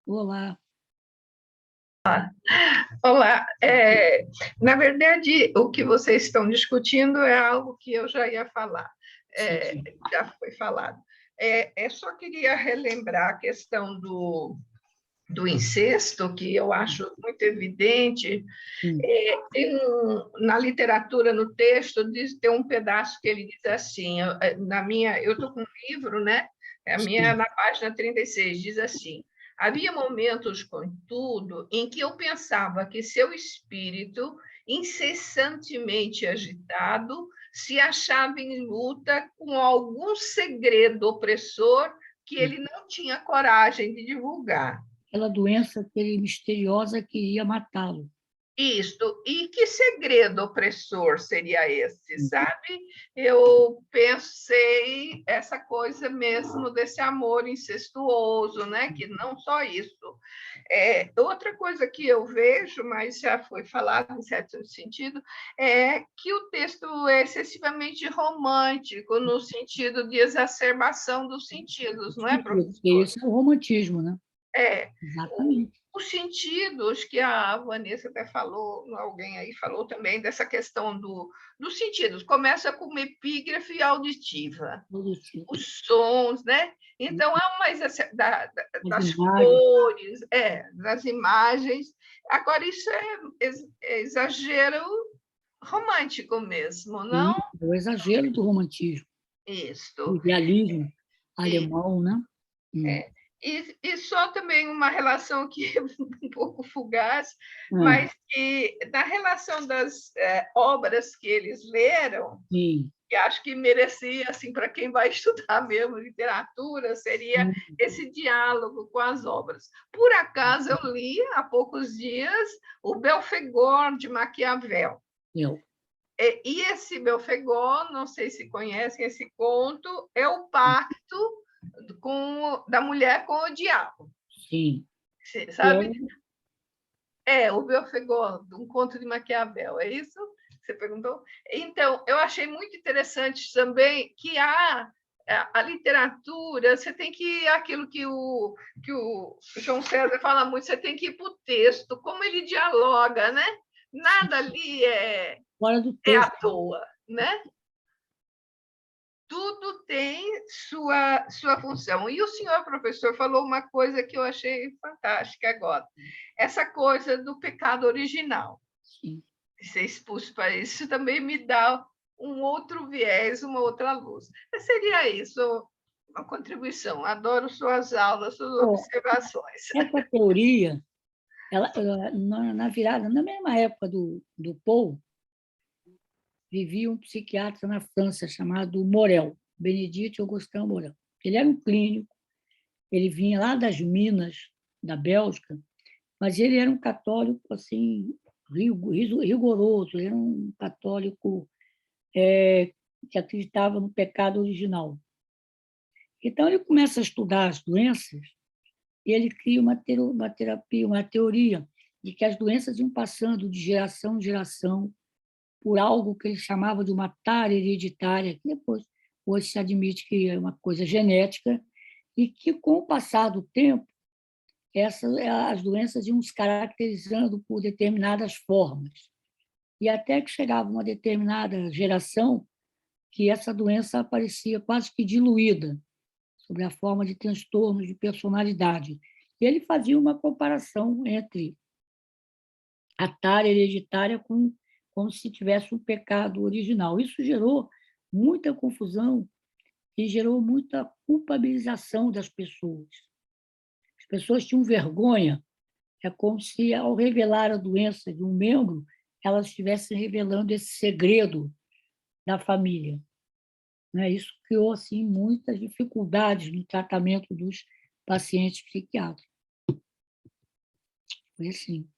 Olá. Olá. Na verdade, o que vocês estão discutindo é algo que eu já ia falar. Já foi falado. Só queria relembrar a questão do incesto, que eu acho muito evidente. Na literatura, no texto, tem um pedaço que ele diz assim, eu estou com um livro, né? Na página 36, diz assim: havia momentos, contudo, em que eu pensava que seu espírito, incessantemente agitado, se achava em luta com algum segredo opressor que ele não tinha coragem de divulgar. Aquela doença misteriosa que ia matá-lo. Isto. E que segredo opressor seria esse, sabe? Eu pensei essa coisa mesmo desse amor incestuoso, né? Que não só isso. Outra coisa que eu vejo, mas já foi falado em certo sentido, é que o texto é excessivamente romântico, no sentido de exacerbação dos sentidos, não é, professor? Esse é o romantismo, né? Exatamente. os sentidos, que a Vanessa até falou, alguém aí falou também, dessa questão dos sentidos. Começa com uma epígrafe auditiva, os sons, né? Então, há uma das cores, das imagens. Agora, isso é exagero romântico mesmo, não? Sim, o exagero do romantismo, Isso. do realismo alemão, né? E só também uma relação que é um pouco fugaz, mas que na relação das obras que eles leram, que acho que merecia, assim, para quem vai estudar mesmo literatura, seria esse diálogo com as obras. Por acaso, eu li há poucos dias o Belphegor, de Maquiavel. E esse Belphegor, não sei se conhecem esse conto, é o pacto da mulher com o diabo. Sim. Sabe? O Belphegor, um conto de Maquiavel, é isso? Você perguntou? Então, eu achei muito interessante também que a literatura, você tem que aquilo que o João César fala muito, você tem que ir para o texto, como ele dialoga, né? Nada ali é à toa, né? Tudo tem sua função. E o senhor professor falou uma coisa que eu achei fantástica agora, essa coisa do pecado original. Sim. Ser expulso para isso também me dá um outro viés, uma outra luz. Mas seria isso, uma contribuição. Adoro suas aulas, suas observações. Essa teoria, na mesma época do Paul, vivia um psiquiatra na França chamado Morel, Benedito Augustin Morel. Ele era um clínico, ele vinha lá das Minas, da Bélgica, mas ele era um católico assim rigoroso, ele era um católico que acreditava no pecado original. Então, ele começa a estudar as doenças e ele cria uma terapia, uma teoria de que as doenças iam passando de geração em geração por algo que ele chamava de uma tara hereditária, que depois hoje se admite que é uma coisa genética, e que, com o passar do tempo, as doenças iam se caracterizando por determinadas formas. E até que chegava uma determinada geração que essa doença aparecia quase que diluída, sob a forma de transtornos de personalidade. E ele fazia uma comparação entre a tara hereditária como se tivesse um pecado original. Isso gerou muita confusão e gerou muita culpabilização das pessoas. As pessoas tinham vergonha, é como se, ao revelar a doença de um membro, elas estivessem revelando esse segredo da família. Isso criou assim, muitas dificuldades no tratamento dos pacientes psiquiátricos. Foi assim.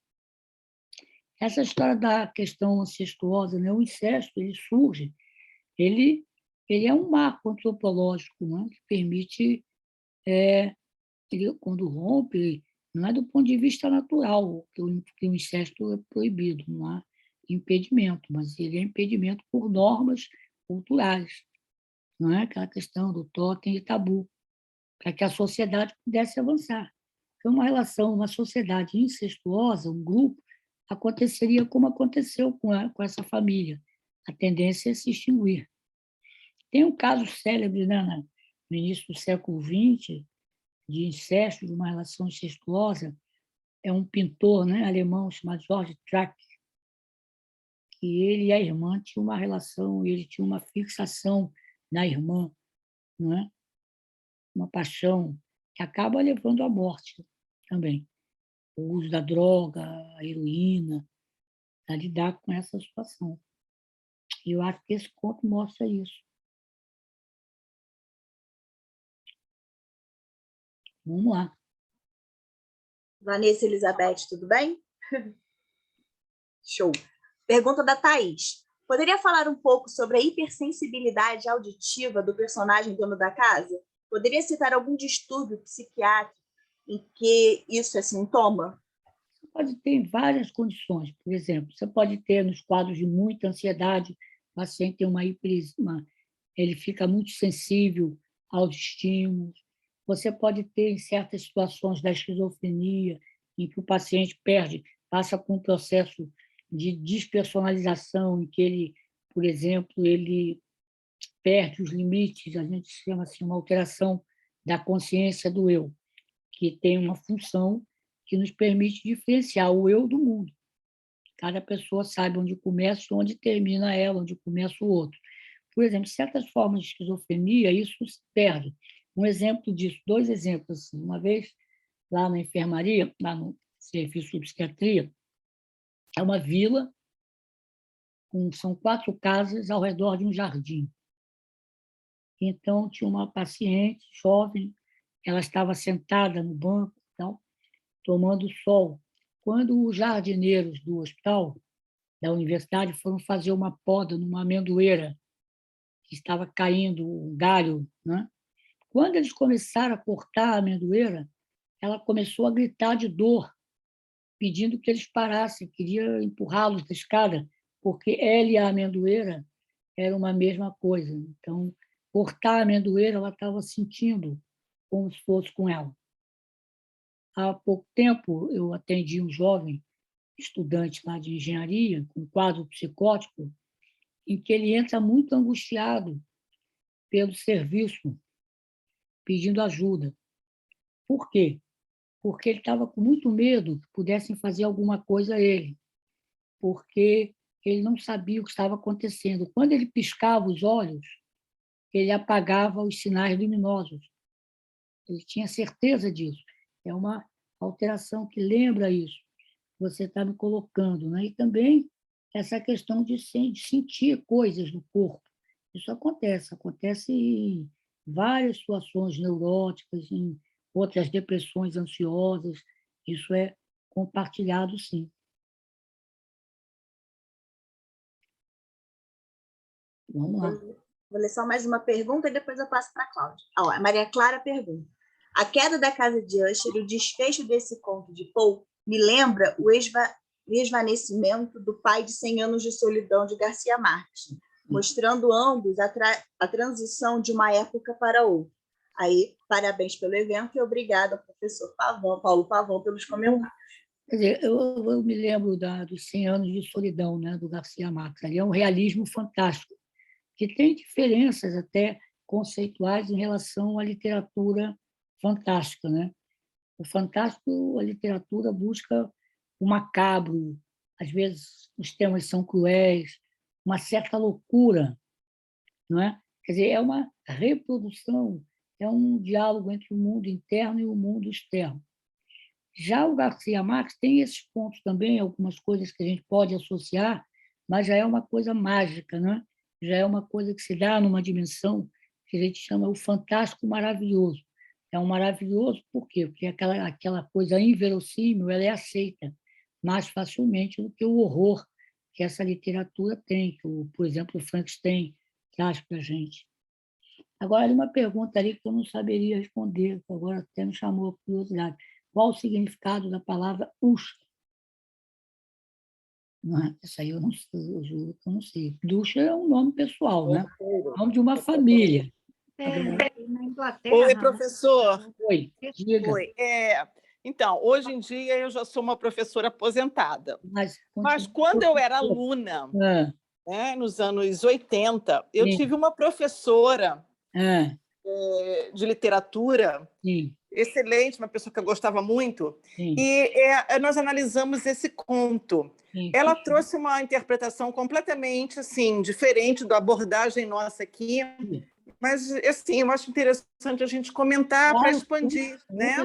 Essa história da questão incestuosa, o incesto, ele surge, ele é um marco antropológico, que permite, ele, quando rompe, não é do ponto de vista natural que o incesto é proibido, não há impedimento, mas ele é impedimento por normas culturais, não é aquela questão do totem e tabu, para que a sociedade pudesse avançar. Então, uma sociedade incestuosa, um grupo, aconteceria como aconteceu com essa família. A tendência é se extinguir. Tem um caso célebre, no início do século XX, de incesto, de uma relação incestuosa. É um pintor alemão chamado Georg Trakl, que ele e a irmã tinham uma relação, ele tinha uma fixação na irmã, não é? Uma paixão que acaba levando à morte também. O uso da droga, a heroína, para lidar com essa situação. E eu acho que esse conto mostra isso. Vamos lá. Vanessa Elizabeth, tudo bem? Show. Pergunta da Thaís. Poderia falar um pouco sobre a hipersensibilidade auditiva do personagem dono da casa? Poderia citar algum distúrbio psiquiátrico em que isso é sintoma? Você pode ter em várias condições. Por exemplo, você pode ter nos quadros de muita ansiedade, o paciente tem ele fica muito sensível aos estímulos. Você pode ter, em certas situações da esquizofrenia, em que o paciente passa por um processo de despersonalização, em que ele, por exemplo, ele perde os limites, a gente chama assim uma alteração da consciência do eu, que tem uma função que nos permite diferenciar o eu do mundo. Cada pessoa sabe onde começa e onde termina ela, onde começa o outro. Por exemplo, certas formas de esquizofrenia, isso se perde. Um exemplo disso, 2 exemplos. Assim. Uma vez, lá na enfermaria, lá no serviço de psiquiatria, é uma vila, são 4 casas ao redor de um jardim. Então, tinha uma paciente jovem, ela estava sentada no banco, então, tomando sol. Quando os jardineiros do hospital, da universidade, foram fazer uma poda numa amendoeira, que estava caindo um galho, né? Quando eles começaram a cortar a amendoeira, ela começou a gritar de dor, pedindo que eles parassem, queria empurrá-los da escada, porque ela e a amendoeira eram uma mesma coisa. Então, cortar a amendoeira, ela estava sentindo como se fosse com ela. Há pouco tempo, eu atendi um jovem estudante lá de engenharia, com quadro psicótico, em que ele entra muito angustiado pelo serviço, pedindo ajuda. Por quê? Porque ele estava com muito medo que pudessem fazer alguma coisa a ele, porque ele não sabia o que estava acontecendo. Quando ele piscava os olhos, ele apagava os sinais luminosos. Ele tinha certeza disso. É uma alteração que lembra isso. Você está me colocando. Né? E também essa questão de sentir coisas no corpo. Isso acontece em várias situações neuróticas, em outras depressões ansiosas. Isso é compartilhado, sim. Vamos lá. Vou ler só mais uma pergunta e depois eu passo para a Cláudia. A Maria Clara pergunta: a queda da casa de Usher, o desfecho desse conto de Poe, me lembra o esvanecimento do Pai de 100 Anos de Solidão, de Garcia Marques, mostrando ambos a transição de uma época para outra. Aí, parabéns pelo evento e obrigada, professor Paulo Pavão, pelos comentários. Quer dizer, eu me lembro dos 100 Anos de Solidão, né, do Garcia Marques. Ali é um realismo fantástico, que tem diferenças até conceituais em relação à literatura fantástica. Né? O fantástico, a literatura busca o macabro, às vezes os temas são cruéis, uma certa loucura. Não é? Quer dizer, é uma reprodução, é um diálogo entre o mundo interno e o mundo externo. Já o Garcia Marques tem esses pontos também, algumas coisas que a gente pode associar, mas já é uma coisa mágica, né? Já é uma coisa que se dá numa dimensão que a gente chama o fantástico maravilhoso. É um maravilhoso por quê? Porque aquela coisa inverossímil ela é aceita mais facilmente do que o horror que essa literatura tem, que, por exemplo, o Frankenstein traz para a gente. Agora, uma pergunta ali que eu não saberia responder, que agora até me chamou a curiosidade. Qual o significado da palavra Usher? Isso aí eu não sei, eu juro que eu não sei. Usher é um nome pessoal, né? Nome de uma família. Na Inglaterra. Oi, professor. Oi, diga. Oi. Então, hoje em dia eu já sou uma professora aposentada. Mas quando eu era aluna, nos anos 80, eu tive uma professora de literatura excelente, uma pessoa que eu gostava muito, e nós analisamos esse conto. Ela trouxe uma interpretação completamente assim, diferente da abordagem nossa aqui, mas assim, eu acho interessante a gente comentar para expandir. Né?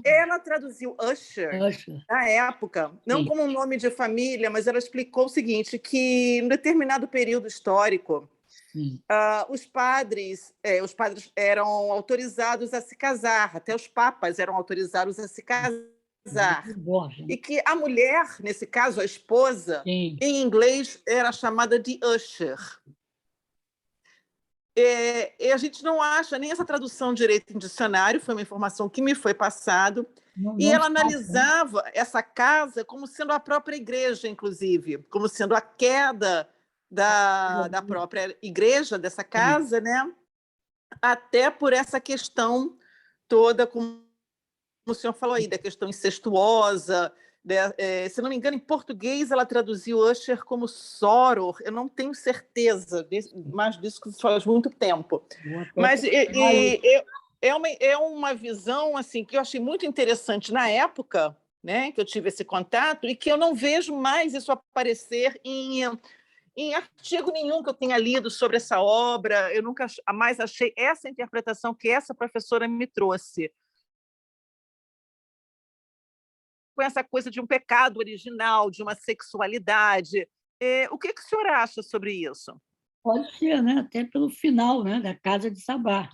Ela traduziu Usher na época, não como um nome de família, mas ela explicou o seguinte, que em determinado período histórico, os padres eram autorizados a se casar, até os papas eram autorizados a se casar. E que a mulher, nesse caso, a esposa, em inglês era chamada de usher. E a gente não acha nem essa tradução direito em dicionário, foi uma informação que me foi passada, e ela analisava essa casa como sendo a própria igreja, inclusive, como sendo a queda da própria igreja, dessa casa, né? Até por essa questão toda com o senhor falou aí, da questão incestuosa, se não me engano, em português ela traduziu Usher como soror, eu não tenho certeza, mas disso que faz muito tempo. Mas é uma visão assim, que eu achei muito interessante na época, né, que eu tive esse contato, e que eu não vejo mais isso aparecer em artigo nenhum que eu tenha lido sobre essa obra. Eu nunca mais achei essa interpretação que essa professora me trouxe, com essa coisa de um pecado original, de uma sexualidade. O que o senhor acha sobre isso? Pode ser, né? Até pelo final, né? Da Casa de Sabá.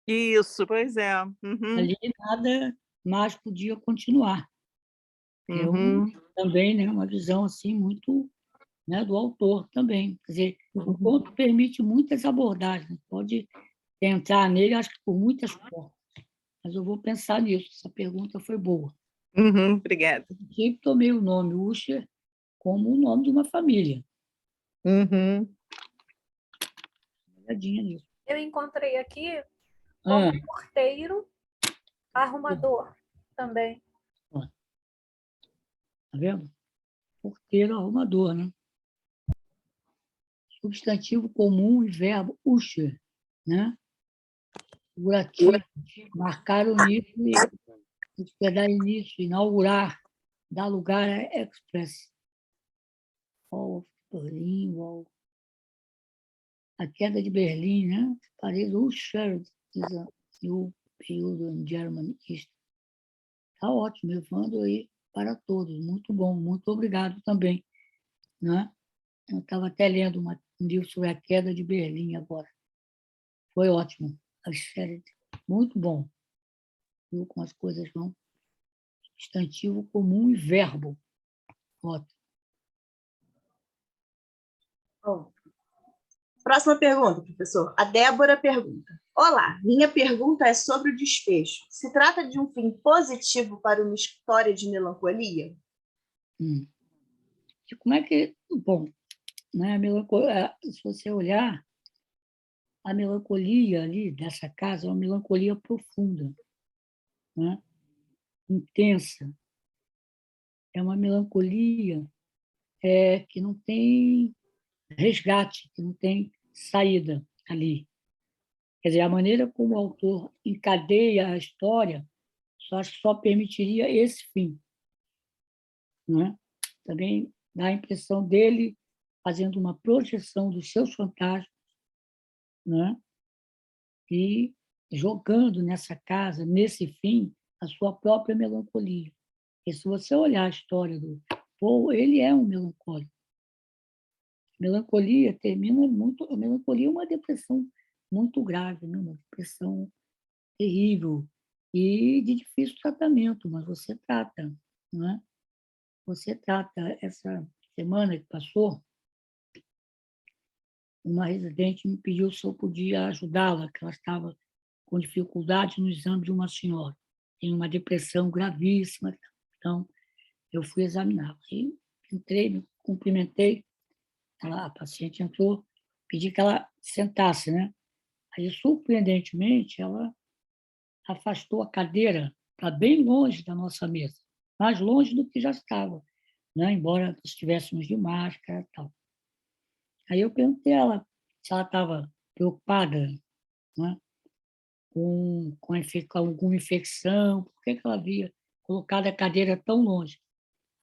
Isso, pois é. Uhum. Ali nada mais podia continuar. Também, né, uma visão assim muito, né, do autor também. Quer dizer, o conto permite muitas abordagens. Pode entrar nele, acho que por muitas portas. Mas eu vou pensar nisso. Essa pergunta foi boa. Obrigada. Eu sempre tomei o nome Usher como o nome de uma família. Olhadinha nisso. Eu encontrei aqui como porteiro, arrumador também. Tá vendo? Porteiro, arrumador, né? Substantivo comum e verbo usher, né? Figurativo, marcar o início, hospedar início, inaugurar, dar lugar a express. Wall of Berlin, wall. A queda de Berlim, né? Paris, ushered is a new period in German history. Está ótimo, levando aí para todos. Muito bom, muito obrigado também. Né? Eu estava até lendo um livro sobre a queda de Berlim agora. Foi ótimo. Muito bom. Viu como as coisas vão? Substantivo comum e verbo. Ótimo. Bom. Próxima pergunta, professor. A Débora pergunta. Olá, minha pergunta é sobre o desfecho. Se trata de um fim positivo para uma história de melancolia? Como é que... Bom, né, a melancolia, se você olhar, a melancolia ali dessa casa é uma melancolia profunda, né? Intensa. É uma melancolia que não tem resgate, que não tem saída ali. Quer dizer, a maneira como o autor encadeia a história só permitiria esse fim. Né? Também dá a impressão dele fazendo uma projeção dos seus fantasmas, né? E jogando nessa casa, nesse fim, a sua própria melancolia. E se você olhar a história do Poe, ele é um melancólico. Melancolia termina muito... A melancolia é uma depressão muito grave, né? Uma depressão terrível e de difícil tratamento, mas você trata, né? Você trata. Essa semana que passou, uma residente me pediu se eu podia ajudá-la, que ela estava com dificuldade no exame de uma senhora. Tem uma depressão gravíssima. Então, eu fui examiná-la. E entrei, me cumprimentei. A paciente entrou, pedi que ela sentasse, né? Aí, surpreendentemente, ela afastou a cadeira para bem longe da nossa mesa, mais longe do que já estava, né? Embora estivéssemos de máscara e tal. Aí eu perguntei a ela se ela estava preocupada, né? com alguma infecção, por que ela havia colocado a cadeira tão longe.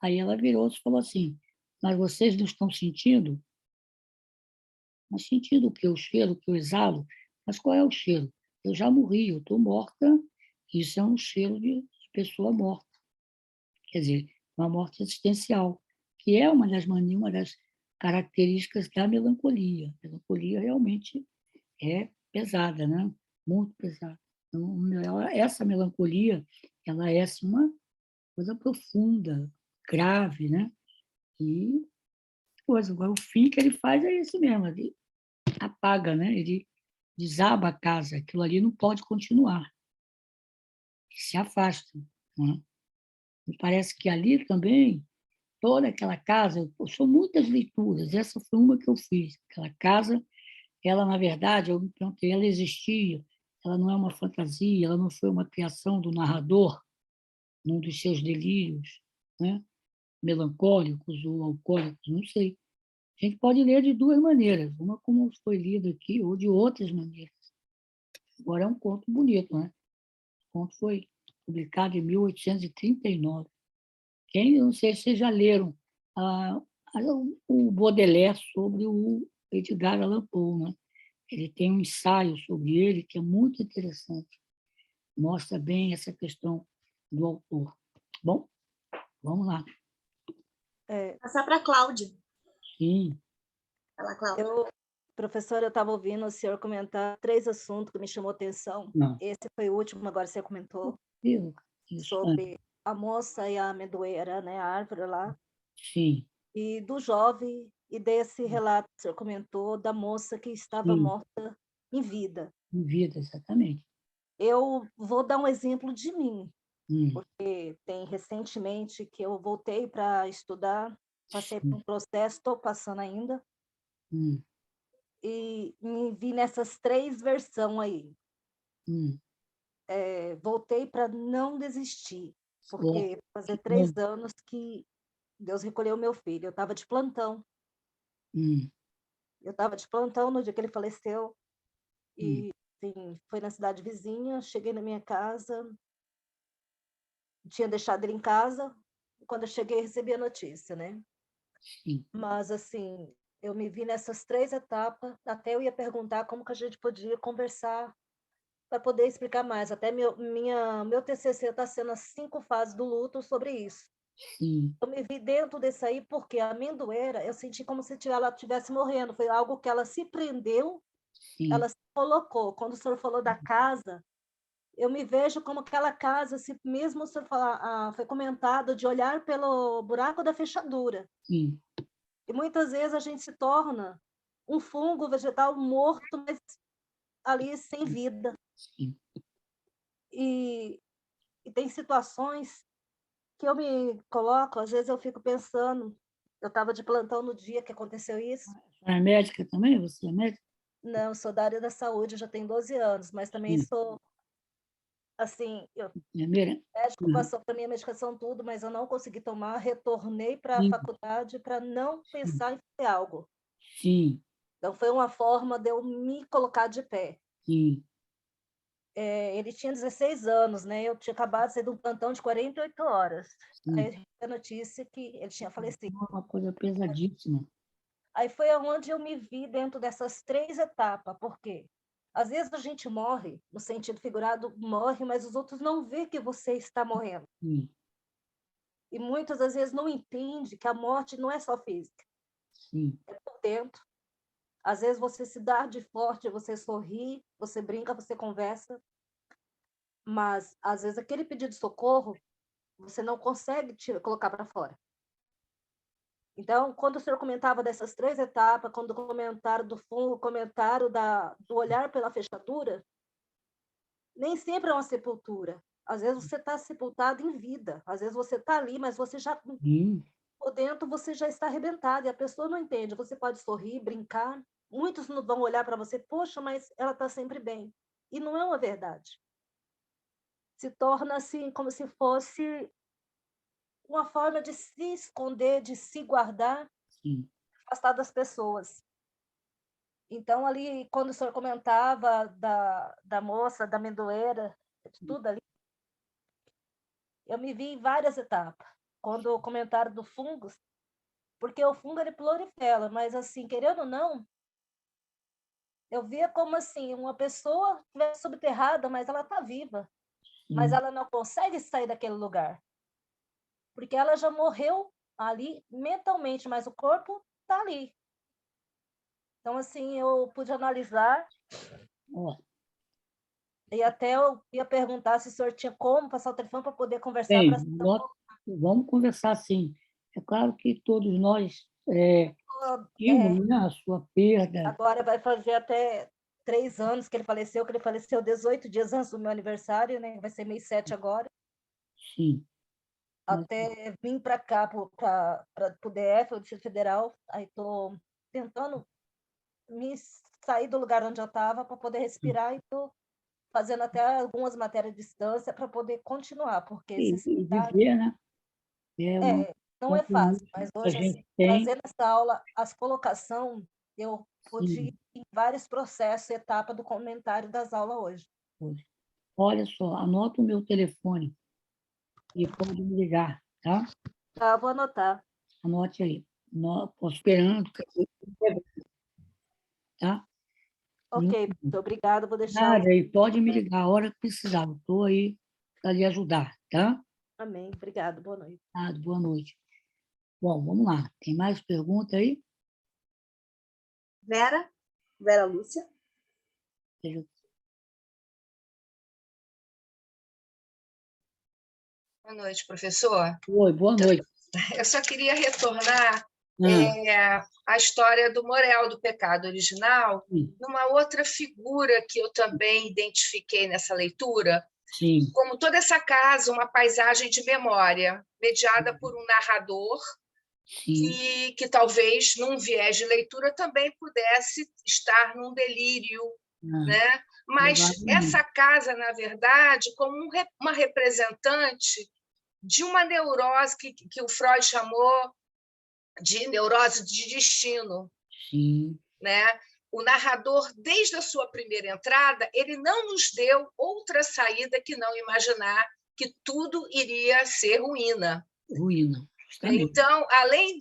Aí ela virou-se e falou assim: mas vocês não estão sentindo? Mas sentindo o que? O cheiro que eu exalo? Mas qual é o cheiro? Eu já morri, eu estou morta, isso é um cheiro de pessoa morta. Quer dizer, uma morte existencial, que é uma das características da melancolia. A melancolia realmente é pesada, né? Muito pesada. Então, essa melancolia, ela é assim, uma coisa profunda, grave, né? E agora o fim que ele faz é esse mesmo, ele apaga, né? Ele desaba a casa, aquilo ali não pode continuar, se afasta, né? Me parece que ali também, toda aquela casa, são muitas leituras, essa foi uma que eu fiz. Aquela casa, ela, na verdade, eu me perguntei, ela existia, ela não é uma fantasia, ela não foi uma criação do narrador, num dos seus delírios, né? Melancólicos ou alcoólicos, não sei. A gente pode ler de duas maneiras, uma como foi lido aqui, ou de outras maneiras. Agora é um conto bonito, né? O conto foi publicado em 1839. Quem, não sei se vocês já leram o Baudelaire sobre o Edgar Allan Poe, né? Ele tem um ensaio sobre ele que é muito interessante. Mostra bem essa questão do autor. Bom, vamos lá. Passar para a Cláudia. Sim. Fala, Cláudia. Professora, eu estava ouvindo o senhor comentar 3 assuntos que me chamou a atenção. Não. Esse foi o último, agora você comentou, Isso. sobre a moça e a amendoeira, né, a árvore lá. Sim. E do jovem, e desse relato que o senhor comentou, da moça que estava morta em vida. Em vida, exatamente. Eu vou dar um exemplo de mim, porque tem recentemente que eu voltei para estudar, passei por um processo, estou passando ainda, e me vi nessas 3 versões aí. Voltei para não desistir, porque fazer 3 anos que Deus recolheu meu filho. Eu estava de plantão. Eu estava de plantão no dia que ele faleceu. E assim, foi na cidade vizinha, cheguei na minha casa, tinha deixado ele em casa, e quando eu cheguei recebi a notícia, né? Mas assim, eu me vi nessas 3 etapas, até eu ia perguntar como que a gente podia conversar para poder explicar mais. Até meu TCC está sendo as 5 fases do luto sobre isso. Eu me vi dentro desse aí porque a amendoeira, eu senti como se ela estivesse morrendo. Foi algo que ela se prendeu, ela se colocou. Quando o senhor falou da casa, eu me vejo como aquela casa, se mesmo o senhor falar, foi comentado de olhar pelo buraco da fechadura. E muitas vezes a gente se torna um fungo vegetal morto, mas ali sem vida. E tem situações que eu me coloco, às vezes eu fico pensando, eu estava de plantão no dia que aconteceu isso. É médica também? Você é médica? Não, sou da área da saúde, já tenho 12 anos, mas também sou, assim, médico passou para mim a medicação tudo, mas eu não consegui tomar, retornei para a faculdade para não pensar em fazer algo. Então foi uma forma de eu me colocar de pé. Ele tinha 16 anos, né? Eu tinha acabado de sair de um plantão de 48 horas. Aí a notícia que ele tinha falecido. Uma coisa pesadíssima. Aí foi onde eu me vi dentro dessas 3 etapas, porque às vezes a gente morre, no sentido figurado, morre, mas os outros não vê que você está morrendo. E muitas das vezes não entende que a morte não é só física. É por dentro. Às vezes você se dá de forte, você sorri, você brinca, você conversa, mas às vezes aquele pedido de socorro você não consegue colocar para fora. Então, quando o senhor comentava dessas 3 etapas, quando o comentário do fungo, o comentário do olhar pela fechadura, nem sempre é uma sepultura. Às vezes você está sepultado em vida, às vezes você está ali, mas você já por dentro você já está arrebentado e a pessoa não entende. Você pode sorrir, brincar, muitos não vão olhar para você, poxa, mas ela está sempre bem. E não é uma verdade. Se torna assim como se fosse uma forma de se esconder, de se guardar, afastar das pessoas. Então, ali, quando o senhor comentava da moça, da amendoeira, de tudo ali, eu me vi em várias etapas. Quando o comentário do fungo, porque o fungo ele prolifera, mas assim, querendo ou não, eu via como assim, uma pessoa estivesse subterrada, mas ela está viva, mas ela não consegue sair daquele lugar. Porque ela já morreu ali mentalmente, mas o corpo está ali. Então, assim, eu pude analisar. E até eu ia perguntar se o senhor tinha como passar o telefone para poder conversar. Vamos conversar, sim. É claro que todos nós tínhamos a sua perda. Agora vai fazer até 3 anos que ele faleceu 18 dias antes do meu aniversário, né? Vai ser mês 7 agora. Até vim para cá, para o DF, o Distrito Federal. Aí estou tentando me sair do lugar onde eu estava para poder respirar e estou fazendo até algumas matérias de distância para poder continuar, porque E esse viver, né? não é fácil, mas que a hoje, gente assim, tem. trazendo essa aula, as colocação, eu pude ir Sim, em vários processos, etapa do comentário das aulas hoje. hoje. Olha só, anota o meu telefone e pode me ligar, tá? Tá, vou anotar. Anote aí. Estou esperando, tá? Ok, muito obrigada, vou deixar Nada, e pode me ligar a hora que precisar. Estou aí para lhe ajudar, tá? Amém, obrigado, boa noite. Nada, boa noite. Bom, vamos lá. Tem mais pergunta aí? Vera Lúcia. Boa noite, professor. Oi, boa noite. Eu só queria retornar à história do Morel, do pecado original, numa outra figura que eu também identifiquei nessa leitura, Sim. como toda essa casa, uma paisagem de memória, mediada por um narrador que talvez, num viés de leitura, também pudesse estar num delírio, né? Mas essa casa, na verdade, como uma representante de uma neurose que o Freud chamou de neurose de destino. Sim. Né? O narrador, desde a sua primeira entrada, ele não nos deu outra saída que não imaginar que tudo iria ser ruína. Ruína. Então, além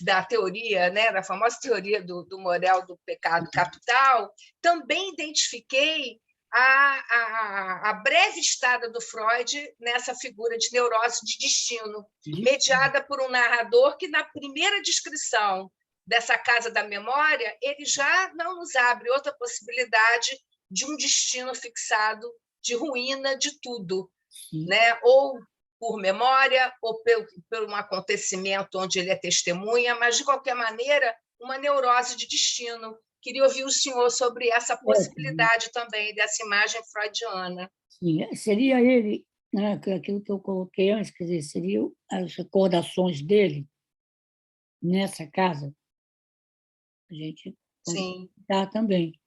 da teoria, né, da famosa teoria do Morel do pecado capital, também identifiquei a breve estada do Freud nessa figura de neurose de destino, mediada por um narrador que, na primeira descrição dessa casa da memória, ele já não nos abre outra possibilidade de um destino fixado, de ruína de tudo, né? Ou por memória, ou por um acontecimento onde ele é testemunha, mas, de qualquer maneira, uma neurose de destino. Queria ouvir o senhor sobre essa possibilidade também, dessa imagem freudiana. Sim, seria ele, né, aquilo que eu coloquei antes, quer dizer, seriam as recordações dele nessa casa. A gente pode citar também.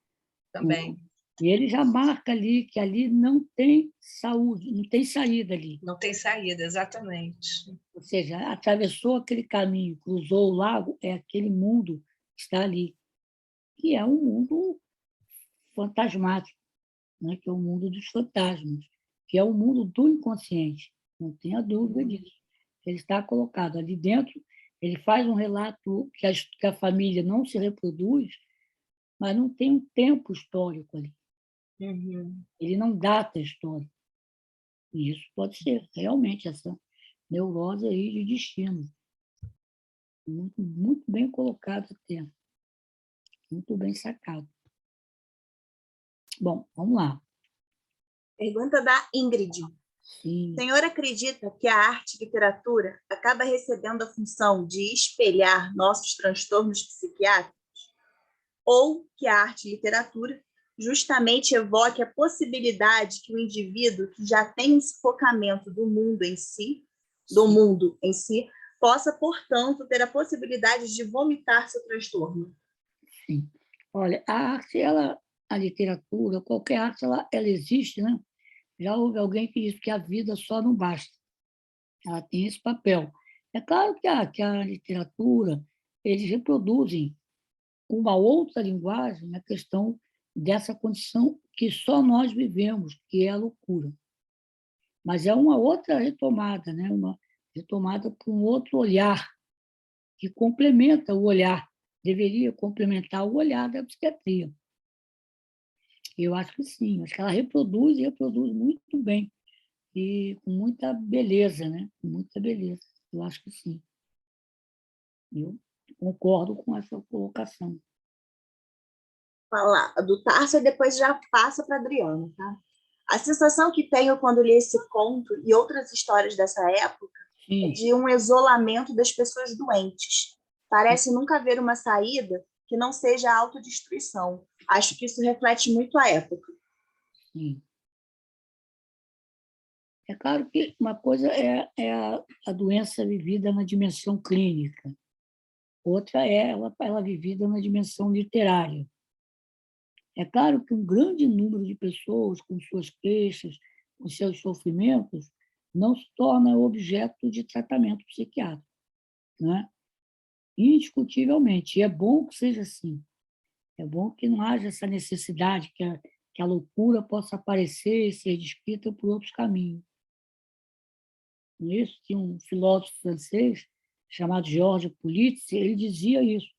Também. E ele já marca ali que ali não tem saúde, não tem saída ali. Não tem saída, exatamente. Ou seja, atravessou aquele caminho, cruzou o lago, é aquele mundo que está ali, que é um mundo fantasmático, né? Que é o mundo dos fantasmas, que é o mundo do inconsciente, não tenha dúvida disso. Ele está colocado ali dentro, ele faz um relato que a família não se reproduz, mas não tem um tempo histórico ali. Ele não data a história. E isso pode ser realmente essa neurose aí de destino. Muito, muito bem colocado até. Muito bem sacado. Bom, vamos lá. Pergunta da Ingrid. Sim. O senhor acredita que a arte e literatura acaba recebendo a função de espelhar nossos transtornos psiquiátricos? Ou que a arte e literatura justamente evoque a possibilidade que o indivíduo que já tem esse focamento do mundo em si, possa, portanto, ter a possibilidade de vomitar seu transtorno? Sim. Olha, a arte, a literatura, qualquer arte, ela existe, né? Já houve alguém que disse que a vida só não basta. Ela tem esse papel. É claro que a literatura, eles reproduzem uma outra linguagem, a questão dessa condição que só nós vivemos, que é a loucura. Mas é uma outra retomada, né? Uma retomada por um outro olhar, que complementa o olhar, deveria complementar o olhar da psiquiatria. Eu acho que sim, acho que ela reproduz e reproduz muito bem, e com muita beleza, né? Com muita beleza, eu acho que sim. Eu concordo com essa colocação. Falar do Tarso e depois já passa para a Adriana, tá? A sensação que tenho quando li esse conto e outras histórias dessa época é de um isolamento das pessoas doentes. Parece nunca haver uma saída que não seja a autodestruição. Acho que isso reflete muito a época. Sim. É claro que uma coisa é a doença vivida na dimensão clínica, outra é ela vivida na dimensão literária. É claro que um grande número de pessoas com suas queixas, com seus sofrimentos, não se torna objeto de tratamento psiquiátrico, né? Indiscutivelmente. E é bom que seja assim. É bom que não haja essa necessidade que a loucura possa aparecer e ser descrita por outros caminhos. Isso, tinha um filósofo francês chamado Georges Politz, ele dizia isso.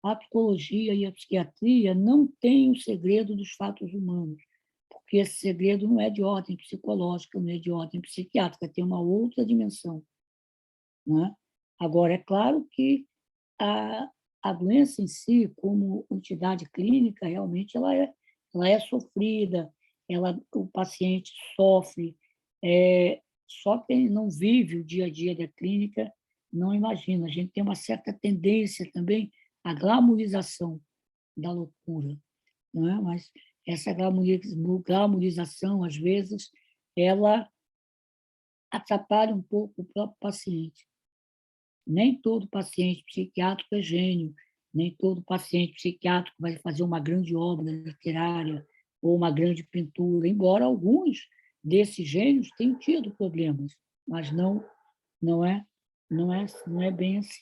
A psicologia e a psiquiatria não têm o segredo dos fatos humanos, porque esse segredo não é de ordem psicológica, não é de ordem psiquiátrica, tem uma outra dimensão, né? Agora, é claro que a doença em si, como entidade clínica, realmente ela é sofrida, o paciente sofre, só quem não vive o dia a dia da clínica não imagina. A gente tem uma certa tendência também à glamorização da loucura, não é? Mas essa glamorização, às vezes, ela atrapalha um pouco o próprio paciente. Nem todo paciente psiquiátrico é gênio, nem todo paciente psiquiátrico vai fazer uma grande obra literária ou uma grande pintura, embora alguns desses gênios tenham tido problemas, mas não é bem assim.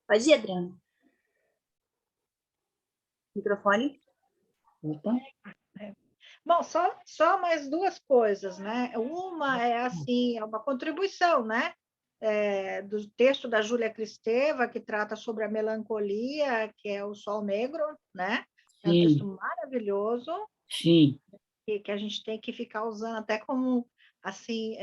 Pode ir, Adriana. Microfone. Opa. Bom, só mais duas coisas, né? Uma é assim, é uma contribuição, né? Do texto da Júlia Kristeva, que trata sobre a melancolia, que é o Sol Negro, né? É um texto maravilhoso. Sim. Que a gente tem que ficar usando até como assim,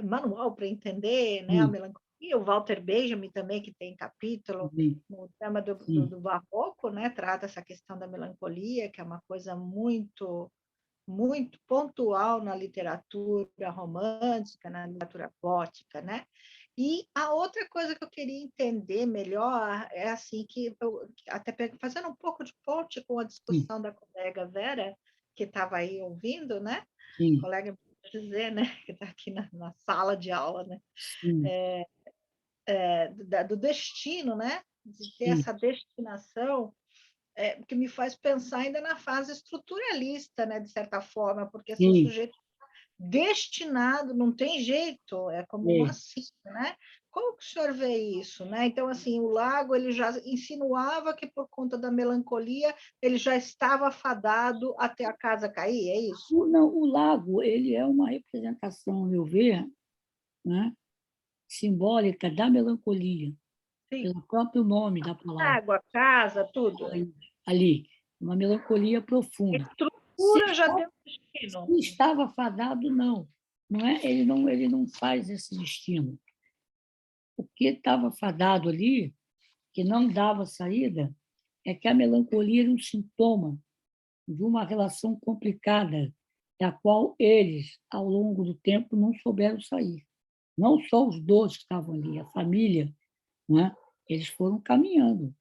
manual para entender, né? A melancolia. O Walter Benjamin também, que tem capítulo no tema do barroco, né? Trata essa questão da melancolia, que é uma coisa muito muito pontual na literatura romântica, na literatura gótica, né? E a outra coisa que eu queria entender melhor é assim que até fazendo um pouco de ponte com a discussão da colega Vera, que estava aí ouvindo, né? Colega, dizer, né? Que está aqui na sala de aula, né? Do destino, né? De ter essa destinação. Que me faz pensar ainda na fase estruturalista, né, de certa forma, porque assim, o sujeito destinado, não tem jeito, é como uma cisma, né? Como que o senhor vê isso, né? Então, assim, o Lago, ele já insinuava que por conta da melancolia, ele já estava fadado até a casa cair, é isso? Não, o Lago, ele é uma representação, ao meu ver, né, simbólica da melancolia, pelo próprio nome da palavra. Água, casa, tudo. Ali, uma melancolia profunda. A estrutura já deu destino. Se estava fadado, não. Ele não faz esse destino. O que estava fadado ali, que não dava saída, é que a melancolia era um sintoma de uma relação complicada, da qual eles, ao longo do tempo, não souberam sair. Não só os dois que estavam ali, a família, né? Eles foram caminhando.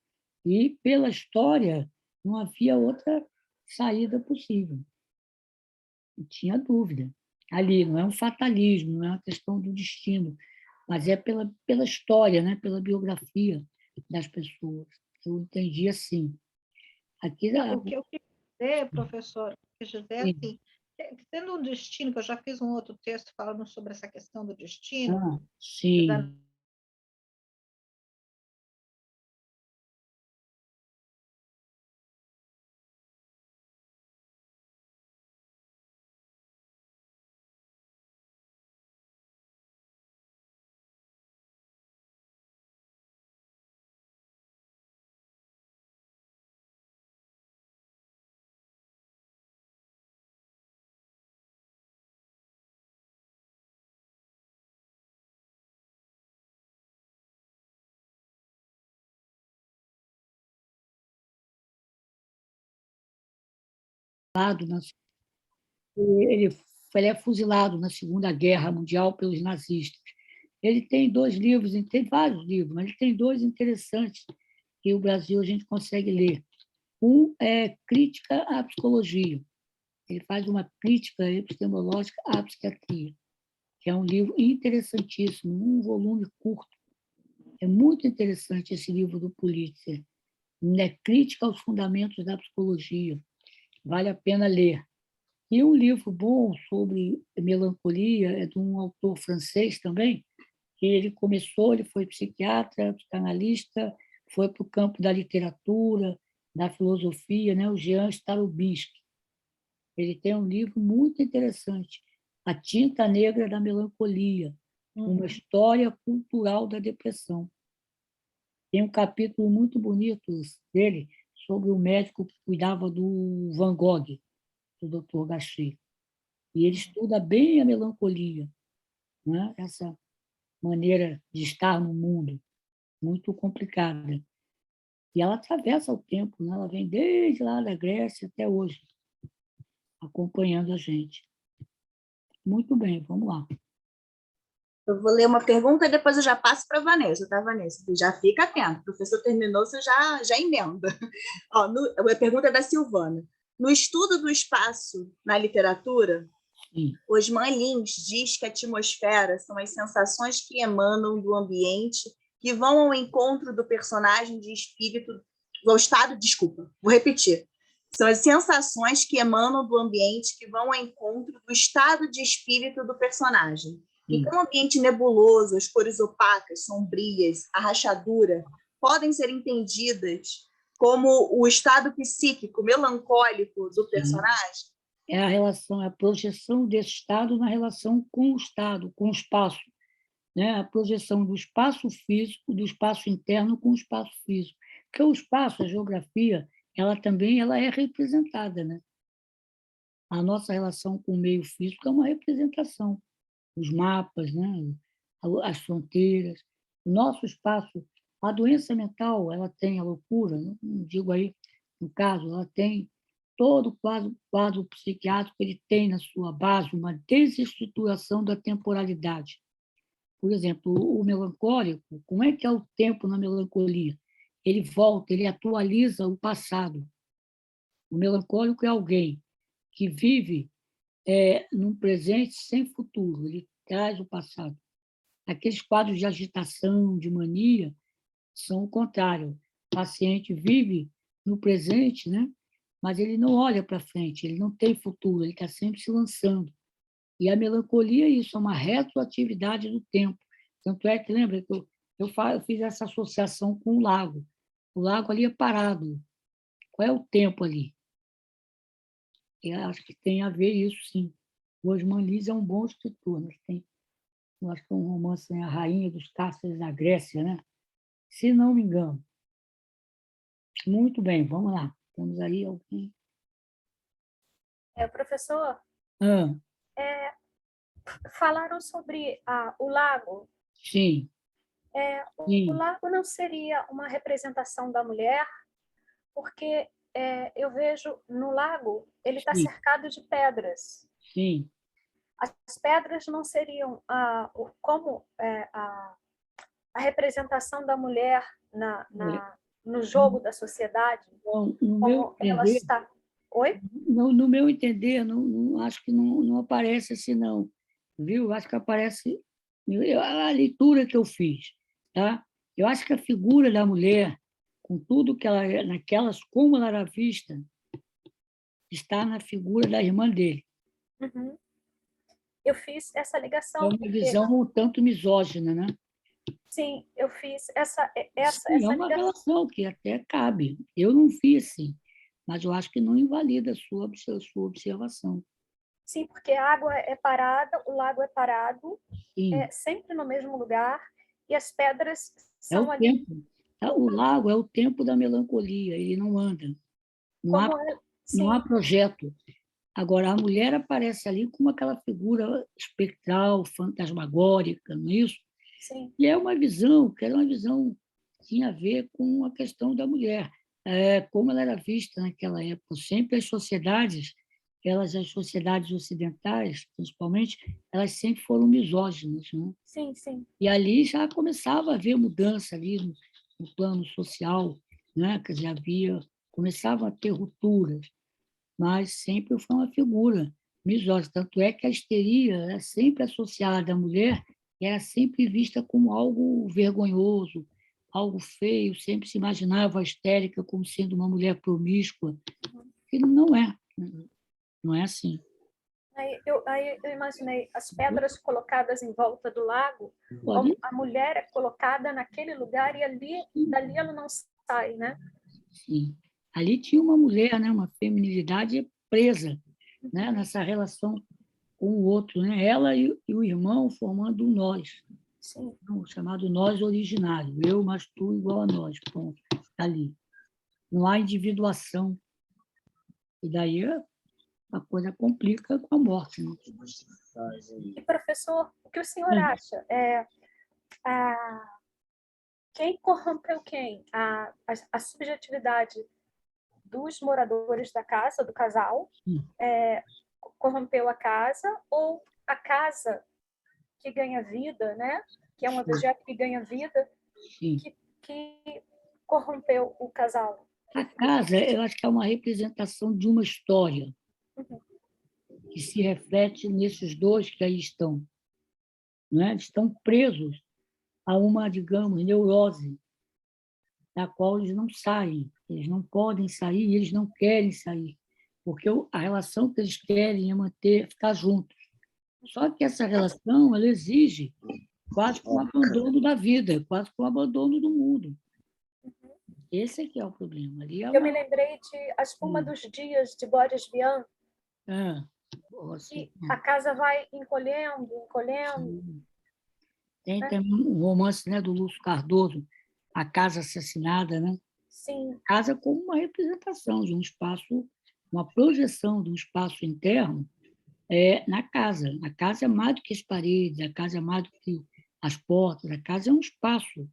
E, pela história, não havia outra saída possível. Não tinha dúvida. Ali, não é um fatalismo, não é uma questão do destino, mas é pela história, né? Pela biografia das pessoas. Eu entendi assim. Aqui, o que eu quis dizer, professor, assim, tendo um destino, que eu já fiz um outro texto falando sobre essa questão do destino. Sim. Ele é fuzilado na Segunda Guerra Mundial pelos nazistas. Ele tem 2 livros, tem vários livros, mas ele tem 2 interessantes que o Brasil a gente consegue ler. Um é Crítica à Psicologia. Ele faz uma crítica epistemológica à psiquiatria, que é um livro interessantíssimo, um volume curto, É muito interessante esse livro do Pulitzer, né? Crítica aos fundamentos da psicologia. Vale a pena ler. E um livro bom sobre melancolia é de um autor francês também, que ele foi psiquiatra, psicanalista, foi para o campo da literatura, da filosofia, né? O Jean Starobinsky. Ele tem um livro muito interessante, A Tinta Negra da Melancolia, uma história cultural da depressão. Tem um capítulo muito bonito dele sobre o médico que cuidava do Van Gogh, do Dr. Gachet. E ele estuda bem a melancolia, né? Essa maneira de estar no mundo, muito complicada. E ela atravessa o tempo, né? Ela vem desde lá da Grécia até hoje, acompanhando a gente. Muito bem, vamos lá. Eu vou ler uma pergunta e depois eu já passo para a Vanessa, tá, Vanessa? Você já fica atento. O professor terminou, você já emenda. Ó, a pergunta é da Silvana. No estudo do espaço na literatura, Osman Lins diz que a atmosfera são as sensações que emanam do ambiente que vão ao encontro do personagem de espírito, do estado, desculpa, vou repetir. São as sensações que emanam do ambiente que vão ao encontro do estado de espírito do personagem. Então, o ambiente nebuloso, as cores opacas, sombrias, a rachadura, podem ser entendidas como o estado psíquico, melancólico do personagem? É a relação, a projeção desse estado na relação com o estado, com o espaço, né? A projeção do espaço físico, do espaço interno com o espaço físico. Porque o espaço, a geografia, ela é representada, né? A nossa relação com o meio físico é uma representação. Os mapas, né? As fronteiras. O nosso espaço, a doença mental, ela tem a loucura, não digo aí, no caso, ela tem todo o quadro psiquiátrico, ele tem na sua base uma desestruturação da temporalidade. Por exemplo, o melancólico, como é que é o tempo na melancolia? Ele volta, ele atualiza o passado. O melancólico é alguém que vive num presente sem futuro, ele traz o passado. Aqueles quadros de agitação, de mania, são o contrário. O paciente vive no presente, né? Mas ele não olha para frente, ele não tem futuro, ele está sempre se lançando. E a melancolia é isso, é uma retroatividade do tempo. Tanto é que, lembra, que eu fiz essa associação com o lago. O lago ali é parado. Qual é o tempo ali? Eu acho que tem a ver isso, sim. O Osman Lins é um bom escritor. Eu acho que é um romance, né? A Rainha dos Cárceres da Grécia, né? Se não me engano. Muito bem, vamos lá. Temos aí alguém. Professor, Ah, falaram sobre o lago. sim. O lago não seria uma representação da mulher, porque eu vejo no lago, ele está cercado de pedras. Sim. As pedras não seriam como a representação da mulher no jogo da sociedade? Bom, no meu entender, está... Oi? No meu entender, acho que não aparece assim, não. Viu? Acho que aparece a leitura que eu fiz. Tá? Eu acho que a figura da mulher, com tudo que ela é, como ela era vista, está na figura da irmã dele. Uhum. Eu fiz essa ligação. É uma visão um tanto misógina, né? Sim, eu fiz essa Sim, é uma relação que até cabe. Eu não vi assim, mas eu acho que não invalida a sua observação. Sim, porque a água é parada, o lago é parado, sempre no mesmo lugar, e as pedras são ali. Tempo. O lago é o tempo da melancolia, ele não anda. Não há projeto. Agora, a mulher aparece ali como aquela figura espectral, fantasmagórica, não é isso? Sim. E é uma visão, que era uma visão que tinha a ver com a questão da mulher, como ela era vista naquela época. Sempre as sociedades ocidentais, principalmente, elas sempre foram misóginas. Né? Sim, sim. E ali já começava a haver mudança ali no plano social, né? Quer dizer, começavam a ter rupturas, mas sempre foi uma figura misógina. Tanto é que a histeria é sempre associada à mulher era sempre vista como algo vergonhoso, algo feio, sempre se imaginava a histérica como sendo uma mulher promíscua, que não é assim. Aí eu imaginei as pedras colocadas em volta do lago, a mulher é colocada naquele lugar e dali ela não sai, né? Sim. Ali tinha uma mulher, né? Uma feminilidade presa, né? Nessa relação com o outro, né? Ela e o irmão formando um nós. Sim. Chamado nós originário. Eu, mas tu igual a nós. Pronto, ali. Não há individuação. E daí a coisa complica com a morte. Né? E, professor, o que o senhor acha? Quem corrompeu quem? A subjetividade dos moradores da casa, do casal, corrompeu a casa, ou a casa que ganha vida, né? Que é um objeto que ganha vida, que corrompeu o casal? A casa, eu acho que é uma representação de uma história que se reflete nesses dois que aí estão. Né? Estão presos a uma, digamos, neurose da qual eles não saem. Eles não podem sair, eles não querem sair, porque a relação que eles querem é manter, ficar juntos. Só que essa relação ela exige quase que um abandono da vida, quase que um abandono do mundo. Esse aqui é o problema. Ali Eu me lembrei de A Espuma dos Dias, de Boris Vian. E a casa vai encolhendo. Tem também um romance, né, do Lúcio Cardoso, A Casa Assassinada, né? Sim. A casa como uma representação de um espaço, uma projeção de um espaço interno na casa. A casa é mais do que as paredes, a casa é mais do que as portas, a casa é um espaço.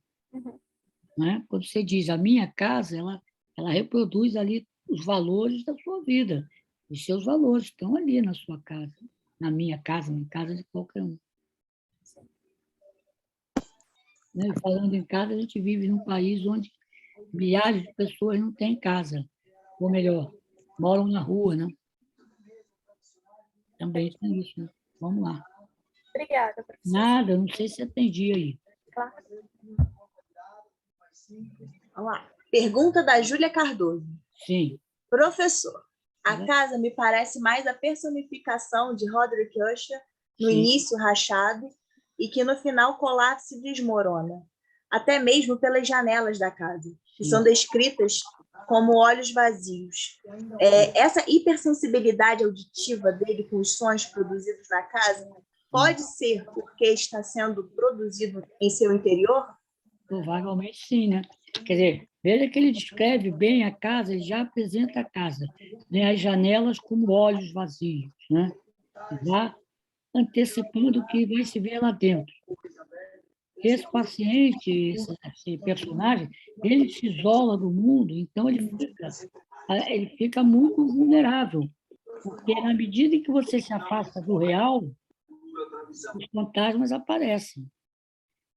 Né? Quando você diz a minha casa, ela reproduz ali os valores da sua vida. Os seus valores estão ali na sua casa, na minha casa, na casa de qualquer um. Né? Falando em casa, a gente vive num país onde milhares de pessoas não têm casa, ou melhor, moram na rua, né? Também tem isso, né? Vamos lá. Obrigada, professor. Nada, não sei se atendi aí. Claro. Vamos lá. Pergunta da Júlia Cardoso. Sim. Professor, a casa me parece mais a personificação de Roderick Usher, no início rachado, e que no final colapsa e desmorona, até mesmo pelas janelas da casa, que são descritas como olhos vazios. Essa hipersensibilidade auditiva dele com os sons produzidos na casa pode ser porque está sendo produzido em seu interior? Provavelmente sim, né? Quer dizer, veja que ele descreve bem a casa, ele já apresenta a casa, né? As janelas como olhos vazios, né? Já antecipando o que vai se ver lá dentro. Esse paciente, esse personagem, ele se isola do mundo, então ele fica muito vulnerável, porque na medida em que você se afasta do real, os fantasmas aparecem,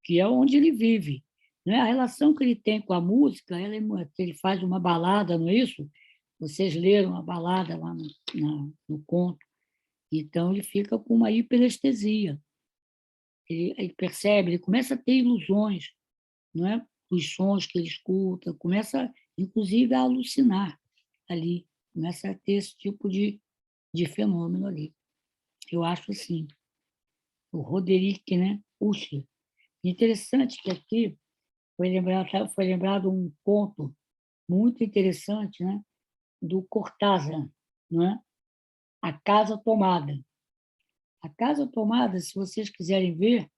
que é onde ele vive. Né? A relação que ele tem com a música, ele faz uma balada, não é isso? Vocês leram a balada lá no conto. Então, ele fica com uma hiperestesia. Ele percebe, ele começa a ter ilusões, não é? Os sons que ele escuta, começa, inclusive, a alucinar ali, começa a ter esse tipo de fenômeno ali. Eu acho assim. O Roderick, né? Usher. Interessante que aqui foi lembrado um conto muito interessante, né? Do Cortázar, não é? A Casa Tomada. A Casa Tomada, se vocês quiserem ver,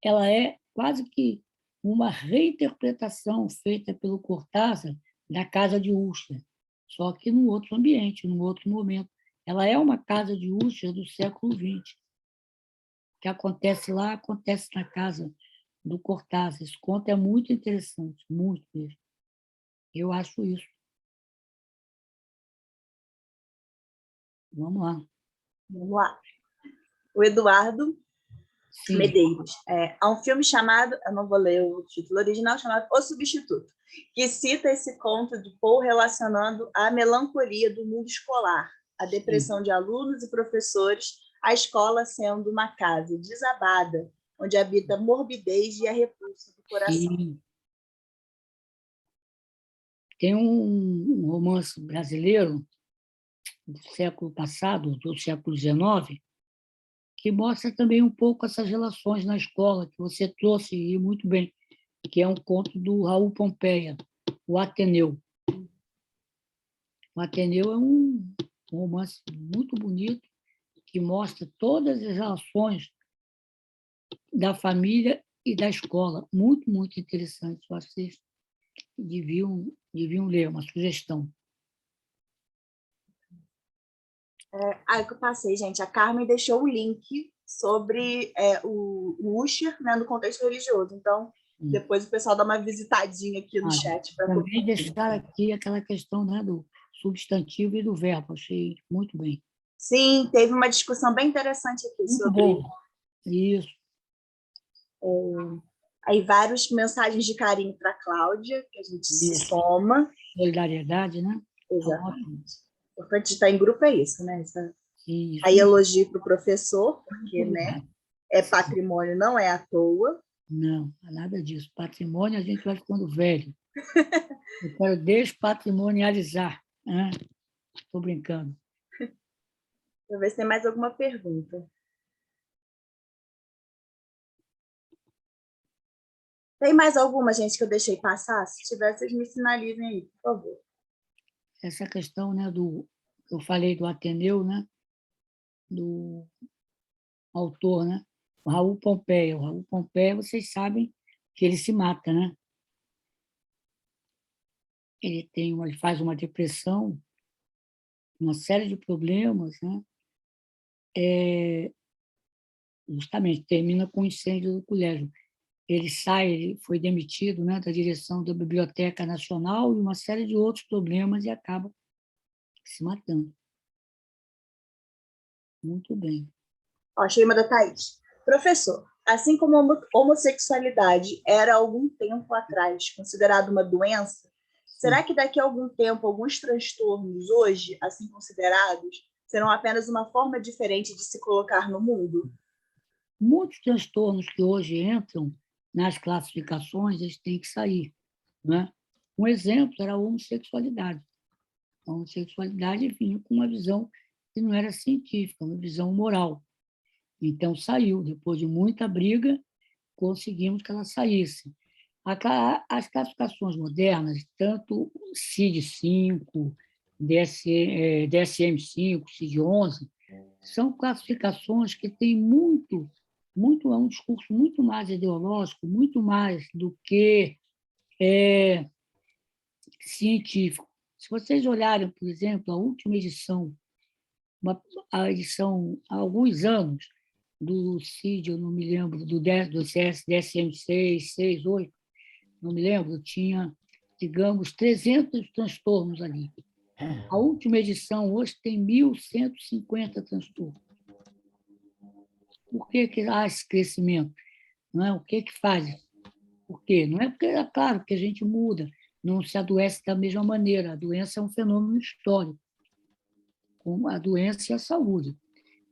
ela é quase que uma reinterpretação feita pelo Cortázar da Casa de Usher, só que num outro ambiente, num outro momento. Ela é uma casa de Usher do século XX. O que acontece lá, acontece na casa do Cortázar. Esse conto é muito interessante, muito mesmo. Eu acho isso. Vamos lá. Vamos lá. O Eduardo Medeiros. Há um filme chamado, eu não vou ler o título original, chamado O Substituto, que cita esse conto de Poe relacionando a melancolia do mundo escolar, a depressão de alunos e professores, a escola sendo uma casa desabada, onde habita a morbidez e a repulsa do coração. Sim. Tem um romance brasileiro do século passado, do século XIX, que mostra também um pouco essas relações na escola, que você trouxe e muito bem, que é um conto do Raul Pompeia, O Ateneu. O Ateneu é um romance muito bonito, que mostra todas as relações da família e da escola. Muito, muito interessante. Eu acho que vocês deviam ler, uma sugestão. Aí que eu passei, gente. A Carmen deixou o link sobre o Usher, né, no contexto religioso. Então, depois o pessoal dá uma visitadinha aqui no chat. Também deixar aqui aquela questão, né, do substantivo e do verbo. Achei muito bem. Sim, teve uma discussão bem interessante aqui muito sobre... Bom. Isso. Aí várias mensagens de carinho para a Cláudia, que a gente se soma. Solidariedade, né? Exatamente. O importante de estar em grupo é isso, né? Isso. Aí elogio para o professor, porque né, é patrimônio, não é à toa. Não, nada disso. Patrimônio a gente vai ficando velho. Eu quero despatrimonializar. Estou brincando. Deixa eu ver se tem mais alguma pergunta. Tem mais alguma, gente, que eu deixei passar? Se tiver, vocês me sinalizem aí, por favor. Essa questão, né, eu falei do Ateneu, né, do autor, né, o Raul Pompeia. O Raul Pompeia, vocês sabem que ele se mata, né? Ele faz uma depressão, uma série de problemas, né? Justamente, termina com o incêndio do colégio. Ele foi demitido, né, da direção da Biblioteca Nacional e uma série de outros problemas e acaba se matando. Muito bem. Achei uma da Thaís. Professor, assim como a homossexualidade era há algum tempo atrás considerada uma doença, será que daqui a algum tempo alguns transtornos hoje, assim considerados, serão apenas uma forma diferente de se colocar no mundo? Muitos transtornos que hoje entram nas classificações, eles têm que sair, né? Um exemplo era a homossexualidade. A homossexualidade vinha com uma visão que não era científica, uma visão moral. Então, saiu. Depois de muita briga, conseguimos que ela saísse. As classificações modernas, tanto CID-5, DSM-5, CID-11, são classificações que têm é um discurso muito mais ideológico, muito mais do que científico. Se vocês olharem, por exemplo, a última edição, a edição há alguns anos, do CID, eu não me lembro, do DSM-6, 6, 8, não me lembro, tinha, digamos, 300 transtornos ali. A última edição hoje tem 1.150 transtornos. Por que há esse crescimento? Não é? O que faz? Por quê? Não é porque, é claro, que a gente muda, não se adoece da mesma maneira. A doença é um fenômeno histórico, como a doença e a saúde.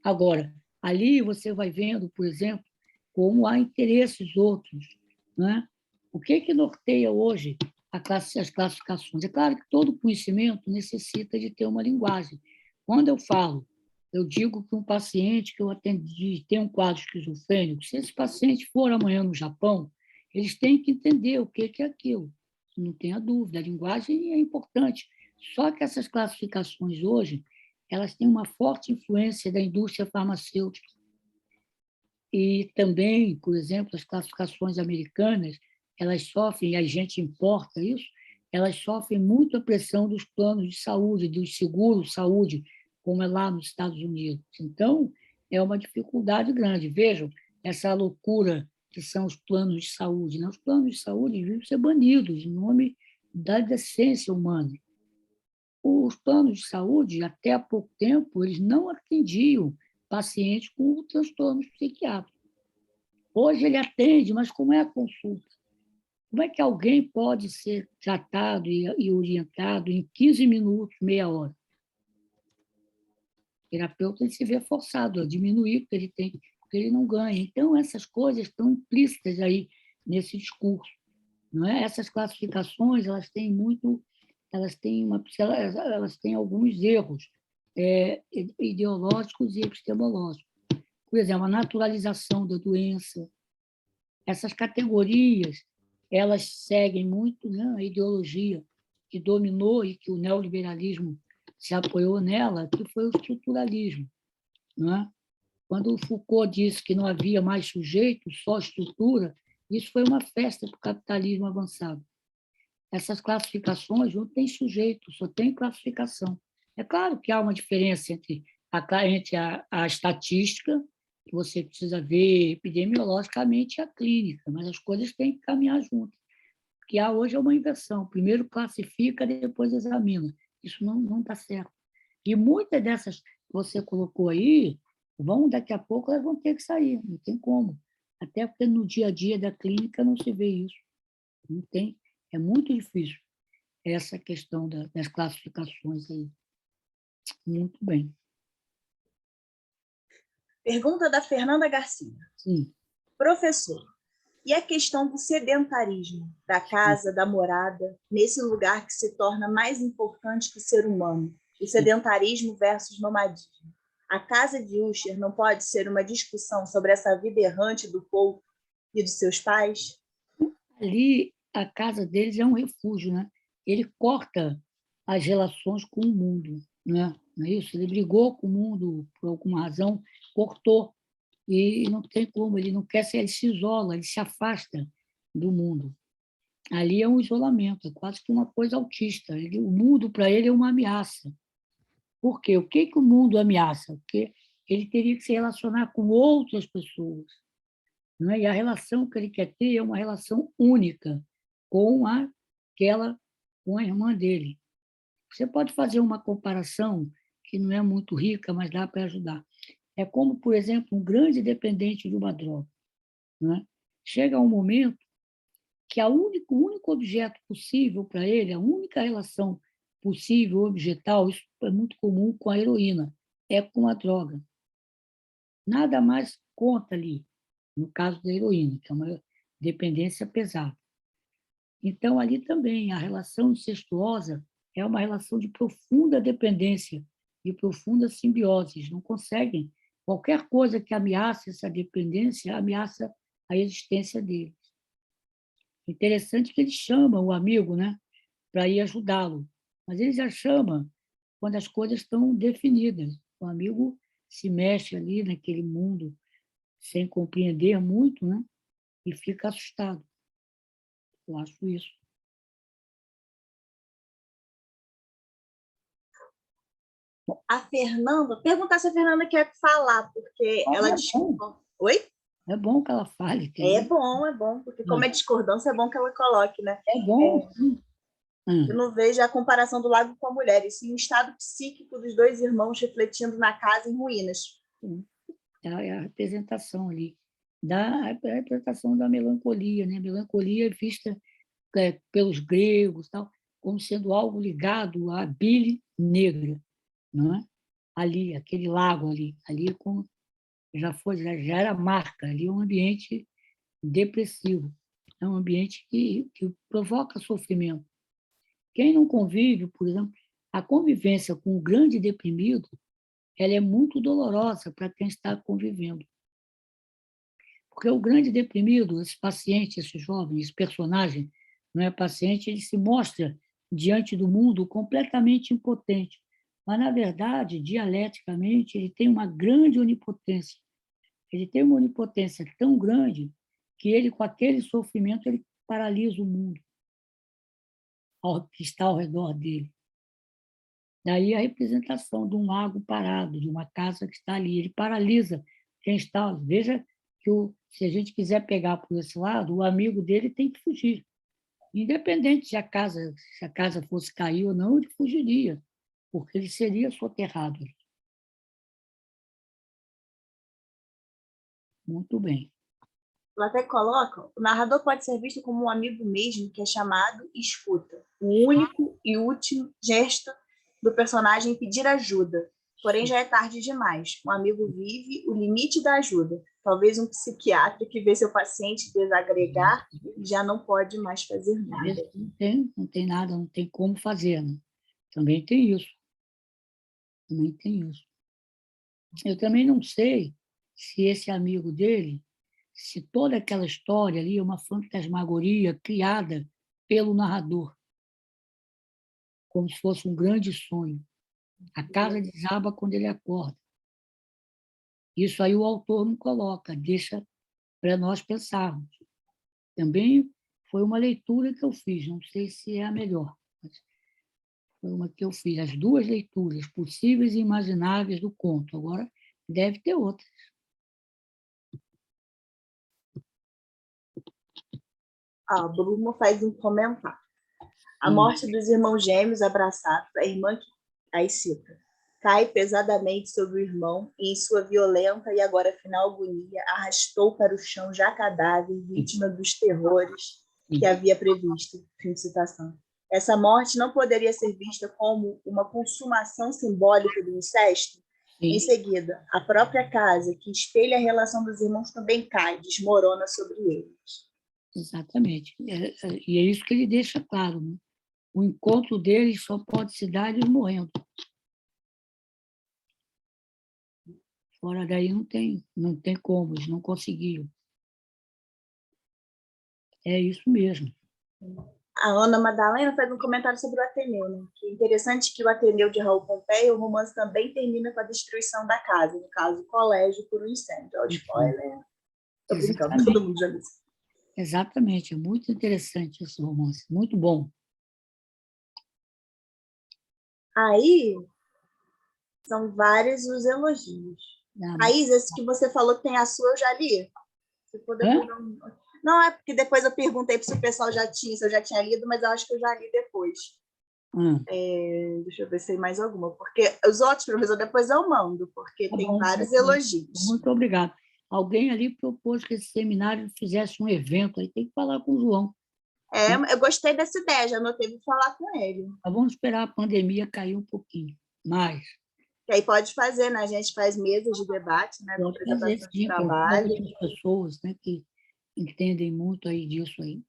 Agora, ali você vai vendo, por exemplo, como há interesses outros. Né? O que norteia hoje as classificações? É claro que todo conhecimento necessita de ter uma linguagem. Quando eu digo que um paciente que eu atendi tem um quadro esquizofrênico, se esse paciente for amanhã no Japão, eles têm que entender o que é aquilo. Não tenha dúvida, a linguagem é importante. Só que essas classificações hoje, elas têm uma forte influência da indústria farmacêutica. E também, por exemplo, as classificações americanas, elas sofrem, e a gente importa isso, elas sofrem muito a pressão dos planos de saúde, dos seguros saúde, como é lá nos Estados Unidos. Então, é uma dificuldade grande. Vejam essa loucura que são os planos de saúde. Né? Os planos de saúde deviam ser banidos em nome da decência humana. Os planos de saúde, até há pouco tempo, eles não atendiam pacientes com transtornos psiquiátricos. Hoje ele atende, mas como é a consulta? Como é que alguém pode ser tratado e orientado em 15 minutos, meia hora? O terapeuta se vê forçado a diminuir, porque ele tem porque ele não ganha. Então, essas coisas estão implícitas aí nesse discurso. Não é? Essas classificações, elas têm alguns erros ideológicos e epistemológicos. Por exemplo, a naturalização da doença. Essas categorias, elas seguem muito, né, a ideologia que dominou e que o neoliberalismo se apoiou nela, que foi o estruturalismo. Não é? Quando o Foucault disse que não havia mais sujeito, só estrutura, isso foi uma festa para o capitalismo avançado. Essas classificações não têm sujeito, só tem classificação. É claro que há uma diferença entre a estatística, que você precisa ver epidemiologicamente, e a clínica, mas as coisas têm que caminhar juntas. O que há hoje é uma inversão. Primeiro classifica, depois examina. Isso não está certo. E muitas dessas que você colocou aí, daqui a pouco elas vão ter que sair, não tem como. Até porque no dia a dia da clínica não se vê isso. Não tem. É muito difícil essa questão das classificações aí. Muito bem. Pergunta da Fernanda Garcia. Sim. Professor, e a questão do sedentarismo, da casa, da morada, nesse lugar que se torna mais importante que o ser humano, o sedentarismo versus nomadismo? A casa de Usher não pode ser uma discussão sobre essa vida errante do povo e dos seus pais? Ali, a casa deles é um refúgio, né? Ele corta as relações com o mundo, né? Não é isso? Ele brigou com o mundo por alguma razão, cortou, e não tem como, ele não quer ser, ele se isola, ele se afasta do mundo. Ali é um isolamento, é quase que uma coisa autista. O mundo, para ele, é uma ameaça. Por quê? O que o mundo ameaça? Porque ele teria que se relacionar com outras pessoas. Não é? E a relação que ele quer ter é uma relação única com a irmã dele. Você pode fazer uma comparação que não é muito rica, mas dá para ajudar. É como, por exemplo, um grande dependente de uma droga. Não é? Chega um momento que o único objeto possível para ele, a única relação possível, objetal, isso é muito comum com a heroína, é com a droga. Nada mais conta ali, no caso da heroína, que é uma dependência pesada. Então, ali também, a relação incestuosa é uma relação de profunda dependência, de profunda simbiose. Não conseguem. Qualquer coisa que ameace essa dependência, ameaça a existência deles. Interessante que ele chama o amigo, né, para ir ajudá-lo, mas ele já chama quando as coisas estão definidas. O amigo se mexe ali naquele mundo sem compreender muito, né, e fica assustado. Eu acho isso. A Fernanda, perguntar se a Fernanda quer falar, porque ela discorda. Oi? É bom que ela fale. Entendeu? É bom, porque como é discordância, é bom que ela coloque, né? É bom. Eu não vejo a comparação do lago com a mulher, e sim o estado psíquico dos dois irmãos refletindo na casa em ruínas. É a representação ali, a representação da melancolia, né? A melancolia é vista pelos gregos, tal, como sendo algo ligado à bile negra, não é? Ali, aquele lago ali como já era marca, ali é um ambiente depressivo, é um ambiente que provoca sofrimento. Quem não convive, por exemplo, a convivência com o grande deprimido, ela é muito dolorosa para quem está convivendo. Porque o grande deprimido, esse paciente, esse jovem, esse personagem, não é paciente, ele se mostra diante do mundo completamente impotente. Mas, na verdade, dialeticamente, ele tem uma grande onipotência. Ele tem uma onipotência tão grande que ele, com aquele sofrimento, ele paralisa o mundo que está ao redor dele. Daí a representação de um lago parado, de uma casa que está ali. Ele paralisa quem está. Veja que se a gente quiser pegar por esse lado, o amigo dele tem que fugir. Independente se a casa fosse cair ou não, ele fugiria, porque ele seria soterrado. Muito bem. Ela até coloca, o narrador pode ser visto como um amigo mesmo, que é chamado escuta. O único e último gesto do personagem pedir ajuda. Porém, já é tarde demais. O amigo vive o limite da ajuda. Talvez um psiquiatra que vê seu paciente desagregar já não pode mais fazer nada. Não tem nada, não tem como fazer, né? Também tem isso. Também tem isso. Eu também não sei se esse amigo dele, se toda aquela história ali é uma fantasmagoria criada pelo narrador, como se fosse um grande sonho. A casa desaba quando ele acorda. Isso aí o autor não coloca, deixa para nós pensarmos. Também foi uma leitura que eu fiz, não sei se é a melhor, mas foi uma que eu fiz, as duas leituras possíveis e imagináveis do conto. Agora, deve ter outras. A Bruma faz um comentário. A morte dos irmãos gêmeos abraçados, a irmã que, aí cita, cai pesadamente sobre o irmão e, em sua violenta e agora final agonia, arrastou para o chão já cadáver, vítima dos terrores que havia previsto. Fim de citação. Essa morte não poderia ser vista como uma consumação simbólica do incesto? Sim. Em seguida, a própria casa, que espelha a relação dos irmãos, também cai, desmorona sobre eles. Exatamente. E é isso que ele deixa claro, né? O encontro deles só pode se dar eles morrendo. Fora daí não tem como, eles não conseguiram. É isso mesmo. A Ana Madalena faz um comentário sobre o Ateneu, né? Que é interessante que o Ateneu de Raul Pompeia, o romance também termina com a destruição da casa, no caso, o colégio, por um incêndio. É o spoiler. Tô brincando, todo mundo já disse. Exatamente, é muito interessante esse romance, muito bom. Aí, são vários os elogios. Raiz, esse que você falou que tem a sua, eu já li. Se for depois não, é porque depois eu perguntei se o pessoal já tinha, se eu já tinha lido, mas eu acho que eu já li depois. Deixa eu ver se tem mais alguma, porque os outros, professor, depois eu mando, porque tem vários elogios. Muito obrigado. Alguém ali propôs que esse seminário fizesse um evento, aí tem que falar com o João. Eu gostei dessa ideia, já anotei para falar com ele. Mas vamos esperar a pandemia cair um pouquinho mais. Que aí pode fazer, né? A gente faz mesas de debate, né? Pode fazer, sim, trabalho. Outras pessoas, né, que entendem muito aí disso aí.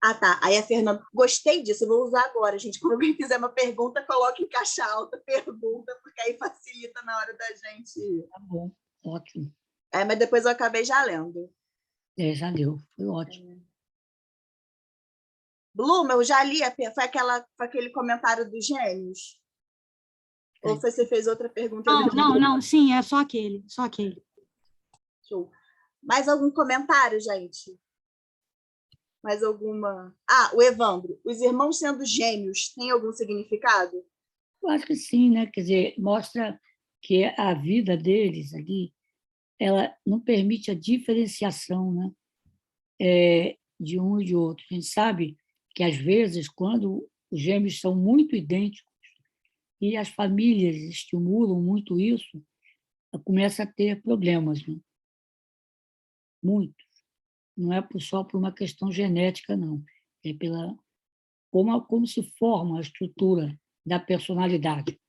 Ah, tá. Aí a Fernanda, gostei disso, eu vou usar agora, gente. Quando alguém fizer uma pergunta, coloque em caixa alta, pergunta, porque aí facilita na hora da gente... Tá bom, ótimo. Mas depois eu acabei já lendo. Já leu, foi ótimo. Bluma, eu já li, foi aquele comentário dos gêmeos? Ou você fez outra pergunta? Não, sim, é só aquele. Show. Mais algum comentário, gente? Mais alguma... o Evandro. Os irmãos sendo gêmeos, tem algum significado? Eu acho que sim, né? Quer dizer, mostra que a vida deles ali, ela não permite a diferenciação, né? De um e de outro. A gente sabe que, às vezes, quando os gêmeos são muito idênticos e as famílias estimulam muito isso, começa a ter problemas, né? Muitos. Não é só por uma questão genética, não. É pela como se forma a estrutura da personalidade.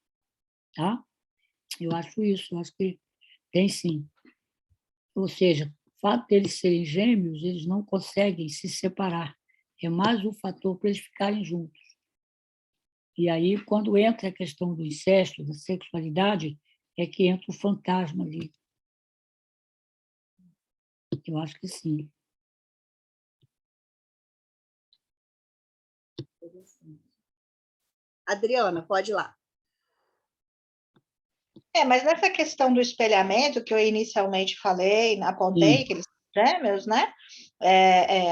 Tá? Eu acho isso, eu acho que tem sim. Ou seja, o fato de eles serem gêmeos, eles não conseguem se separar. É mais um fator para eles ficarem juntos. E aí, quando entra a questão do incesto, da sexualidade, é que entra o fantasma ali. Eu acho que sim. Adriana, pode ir lá. Mas nessa questão do espelhamento, que eu inicialmente falei, apontei, que eles são gêmeos, né?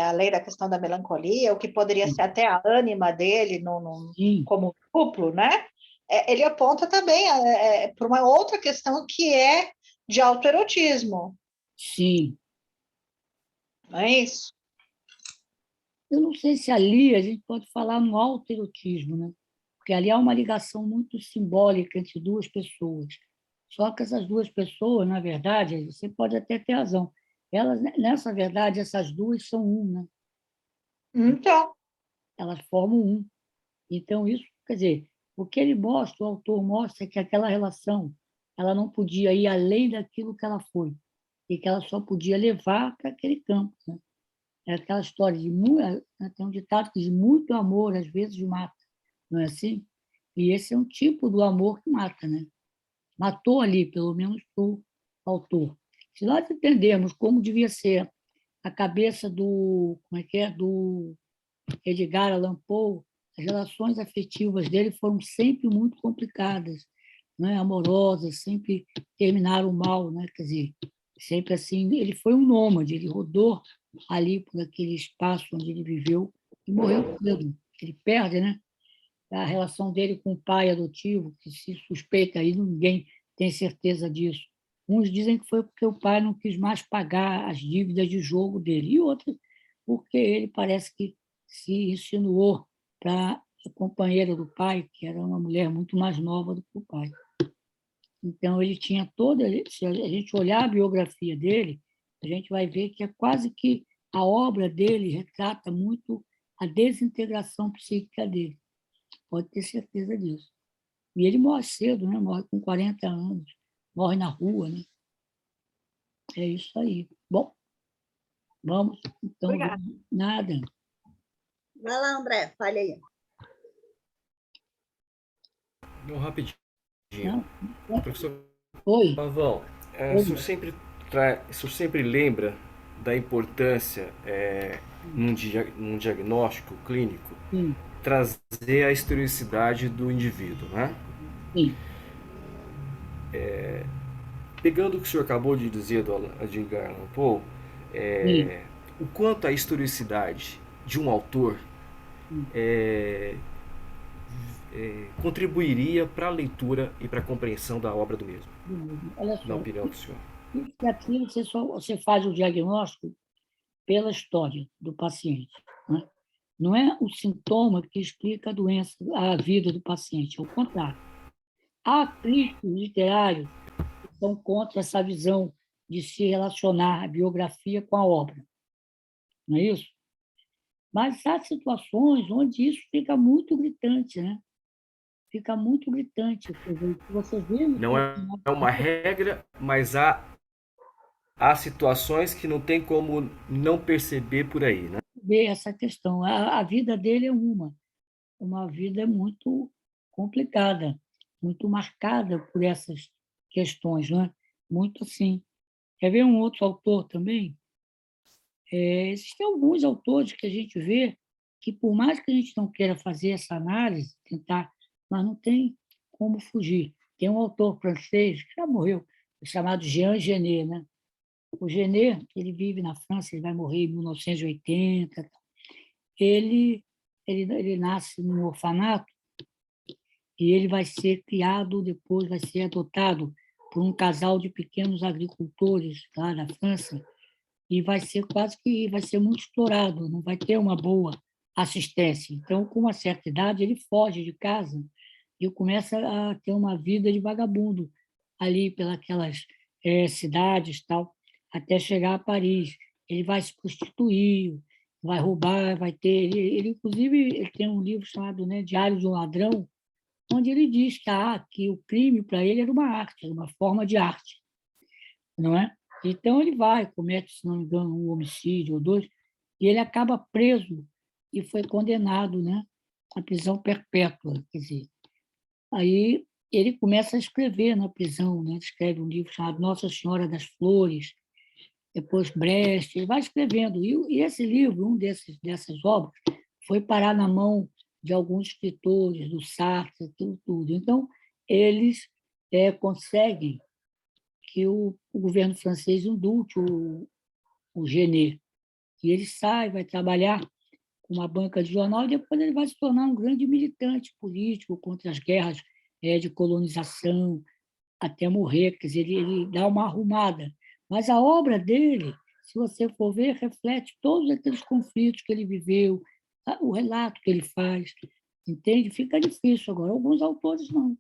Além da questão da melancolia, o que poderia ser até a ânima dele como duplo, né? Ele aponta também para uma outra questão que é de autoerotismo. Sim. Não é isso? Eu não sei se ali a gente pode falar no autoerotismo, né? Porque ali há uma ligação muito simbólica entre duas pessoas. Só que essas duas pessoas, na verdade, você pode até ter razão, elas, nessa verdade, essas duas são um, né? Então. Elas formam um. Então, isso, quer dizer, o que ele mostra, o autor mostra que aquela relação ela não podia ir além daquilo que ela foi, e que ela só podia levar para aquele campo, né? É aquela história de tem um ditado que diz muito amor às vezes mata, não é assim? E esse é um tipo do amor que mata, né? Matou ali, pelo menos o autor. Se nós entendermos como devia ser a cabeça como é que é, do Edgar Allan Poe, as relações afetivas dele foram sempre muito complicadas, né? Amorosas, sempre terminaram mal, né? Quer dizer, sempre assim. Ele foi um nômade, ele rodou ali por aquele espaço onde ele viveu e morreu cedo. Ele perde, né? A relação dele com o pai adotivo, que se suspeita aí, ninguém tem certeza disso. Uns dizem que foi porque o pai não quis mais pagar as dívidas de jogo dele, e outros porque ele parece que se insinuou para a companheira do pai, que era uma mulher muito mais nova do que o pai. Então, ele tinha toda. Se a gente olhar a biografia dele, a gente vai ver que é quase que a obra dele retrata muito a desintegração psíquica dele. Pode ter certeza disso. E ele morre cedo, né? Morre com 40 anos, morre na rua, né? É isso aí. Bom, vamos, então. Obrigada. Nada. Vai lá, André, fale aí. Não, rapidinho. Não. Professor Oi. Pavão, o senhor sempre lembra da importância num diagnóstico clínico Sim. trazer a historicidade do indivíduo, né? Sim. Pegando o que o senhor acabou de dizer do Edgar Allan Poe, o quanto a historicidade de um autor contribuiria para a leitura e para a compreensão da obra do mesmo, Olha só, na opinião do senhor? Psiquiatria, você faz o diagnóstico pela história do paciente, né? Não é o sintoma que explica a doença, a vida do paciente, é o contrário. Há críticos literários que são contra essa visão de se relacionar a biografia com a obra, não é isso? Mas há situações onde isso fica muito gritante, né? Fica muito gritante. Você vê Não é uma regra, mas há situações que não tem como não perceber por aí, né? ver essa questão. A vida dele é uma vida muito complicada, muito marcada por essas questões, não é? Muito assim. Quer ver um outro autor também? Existem alguns autores que a gente vê que, por mais que a gente não queira fazer essa análise, tentar, mas não tem como fugir. Tem um autor francês que já morreu, chamado Jean Genet, né? O Genet, ele vive na França, ele vai morrer em 1980. Ele nasce num orfanato e ele vai ser criado, depois vai ser adotado por um casal de pequenos agricultores lá da França, e vai ser muito explorado, não vai ter uma boa assistência. Então, com uma certa idade, ele foge de casa e começa a ter uma vida de vagabundo ali pelas cidades, tal, até chegar a Paris. Ele vai se prostituir, vai roubar, vai ter. Inclusive, ele tem um livro chamado, né, Diário de um Ladrão, onde ele diz que o crime para ele era uma arte, era uma forma de arte, não é? Então ele comete, se não me engano, um homicídio ou dois, e ele acaba preso e foi condenado, né, à prisão perpétua, quer dizer. Aí ele começa a escrever na prisão, né? Escreve um livro chamado Nossa Senhora das Flores, depois Brecht, ele vai escrevendo. E esse livro, dessas obras, foi parar na mão de alguns escritores, do Sartre, aquilo tudo. Então, eles conseguem que o governo francês indulte o Genet. E ele sai, vai trabalhar com uma banca de jornal, e depois ele vai se tornar um grande militante político contra as guerras de colonização, até morrer. Quer dizer, ele dá uma arrumada. Mas a obra dele, se você for ver, reflete todos aqueles conflitos que ele viveu, o relato que ele faz, entende? Fica difícil agora. Alguns autores não.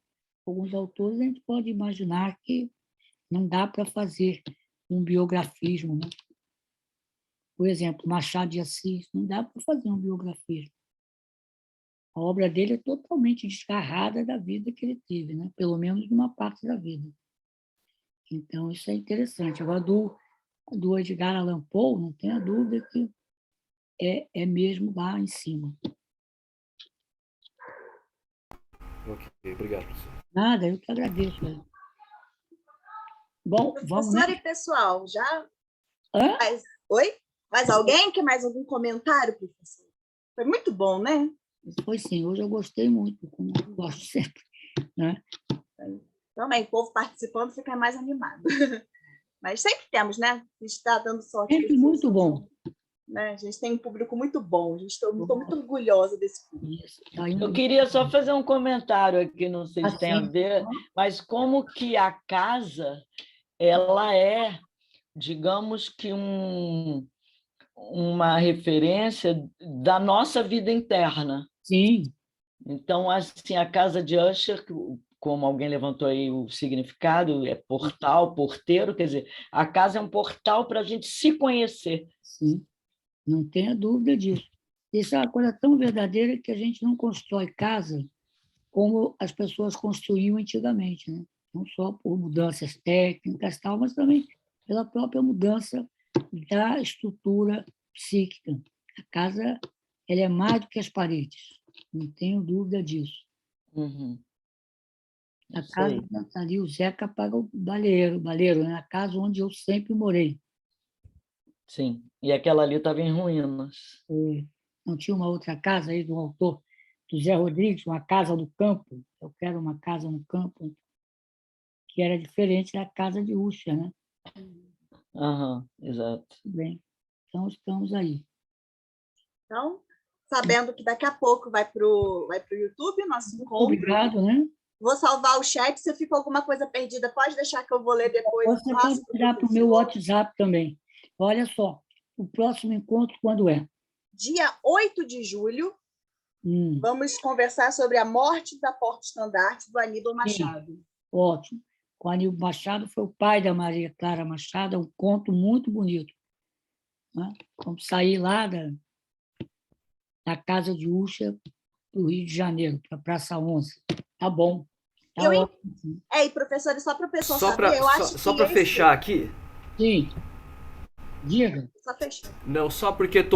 Alguns autores a gente pode imaginar que não dá para fazer um biografismo, né? Por exemplo, Machado de Assis, não dá para fazer um biografismo. A obra dele é totalmente desgarrada da vida que ele teve, né? Pelo menos numa parte da vida. Então, isso é interessante. Agora, do Edgar Allan Poe, não tenha dúvida que é mesmo lá em cima. Ok, obrigado, professor. Nada, eu que agradeço. Bom, vamos, professora né? E pessoal, já... Hã? Oi? Mais alguém? Quer mais algum comentário, professor? Foi muito bom, né? Foi sim, hoje eu gostei muito, como eu gosto sempre. Né? Também, o povo participando fica mais animado. Mas sempre temos, né? A gente está dando sorte. Sempre muito bom. Né? A gente tem um público muito bom. Estou muito orgulhosa desse público. Eu queria só fazer um comentário aqui, não sei se tem a ver, mas como que a casa, ela é, digamos que uma referência da nossa vida interna. Sim. Então, assim, a casa de Usher, como alguém levantou aí o significado, é portal, porteiro, quer dizer, a casa é um portal para a gente se conhecer. Sim, não tenha dúvida disso. Isso é uma coisa tão verdadeira que a gente não constrói casa como as pessoas construíam antigamente, né? Não só por mudanças técnicas, tal, mas também pela própria mudança da estrutura psíquica. A casa ela é mais do que as paredes, não tenho dúvida disso. Uhum. A casa está ali, o Zeca paga o baleiro, né? A casa onde eu sempre morei. Sim, e aquela ali estava em ruínas. Não tinha uma outra casa aí do autor, do Zé Rodrigues, uma casa no campo? Eu quero uma casa no campo, que era diferente da casa de Usher, né? Exato. Tudo bem, então estamos aí. Então, sabendo que daqui a pouco vai para o YouTube, nosso encontro. Obrigado, né? Vou salvar o chat. Se ficou alguma coisa perdida, pode deixar que eu vou ler depois. Você pode mandar para o meu WhatsApp também. Olha só, o próximo encontro quando é? Dia 8 de julho, vamos conversar sobre a morte da porta-estandarte do Aníbal Machado. Sim. Ótimo. O Aníbal Machado foi o pai da Maria Clara Machado, é um conto muito bonito. Né? Vamos sair lá da casa de Usher para o Rio de Janeiro, para a Praça 11. Tá bom. Tá ótimo. E professora, só para o pessoal saber, eu acho que... Só para fechar aqui. Sim. Diga. Só fechar. Não, só porque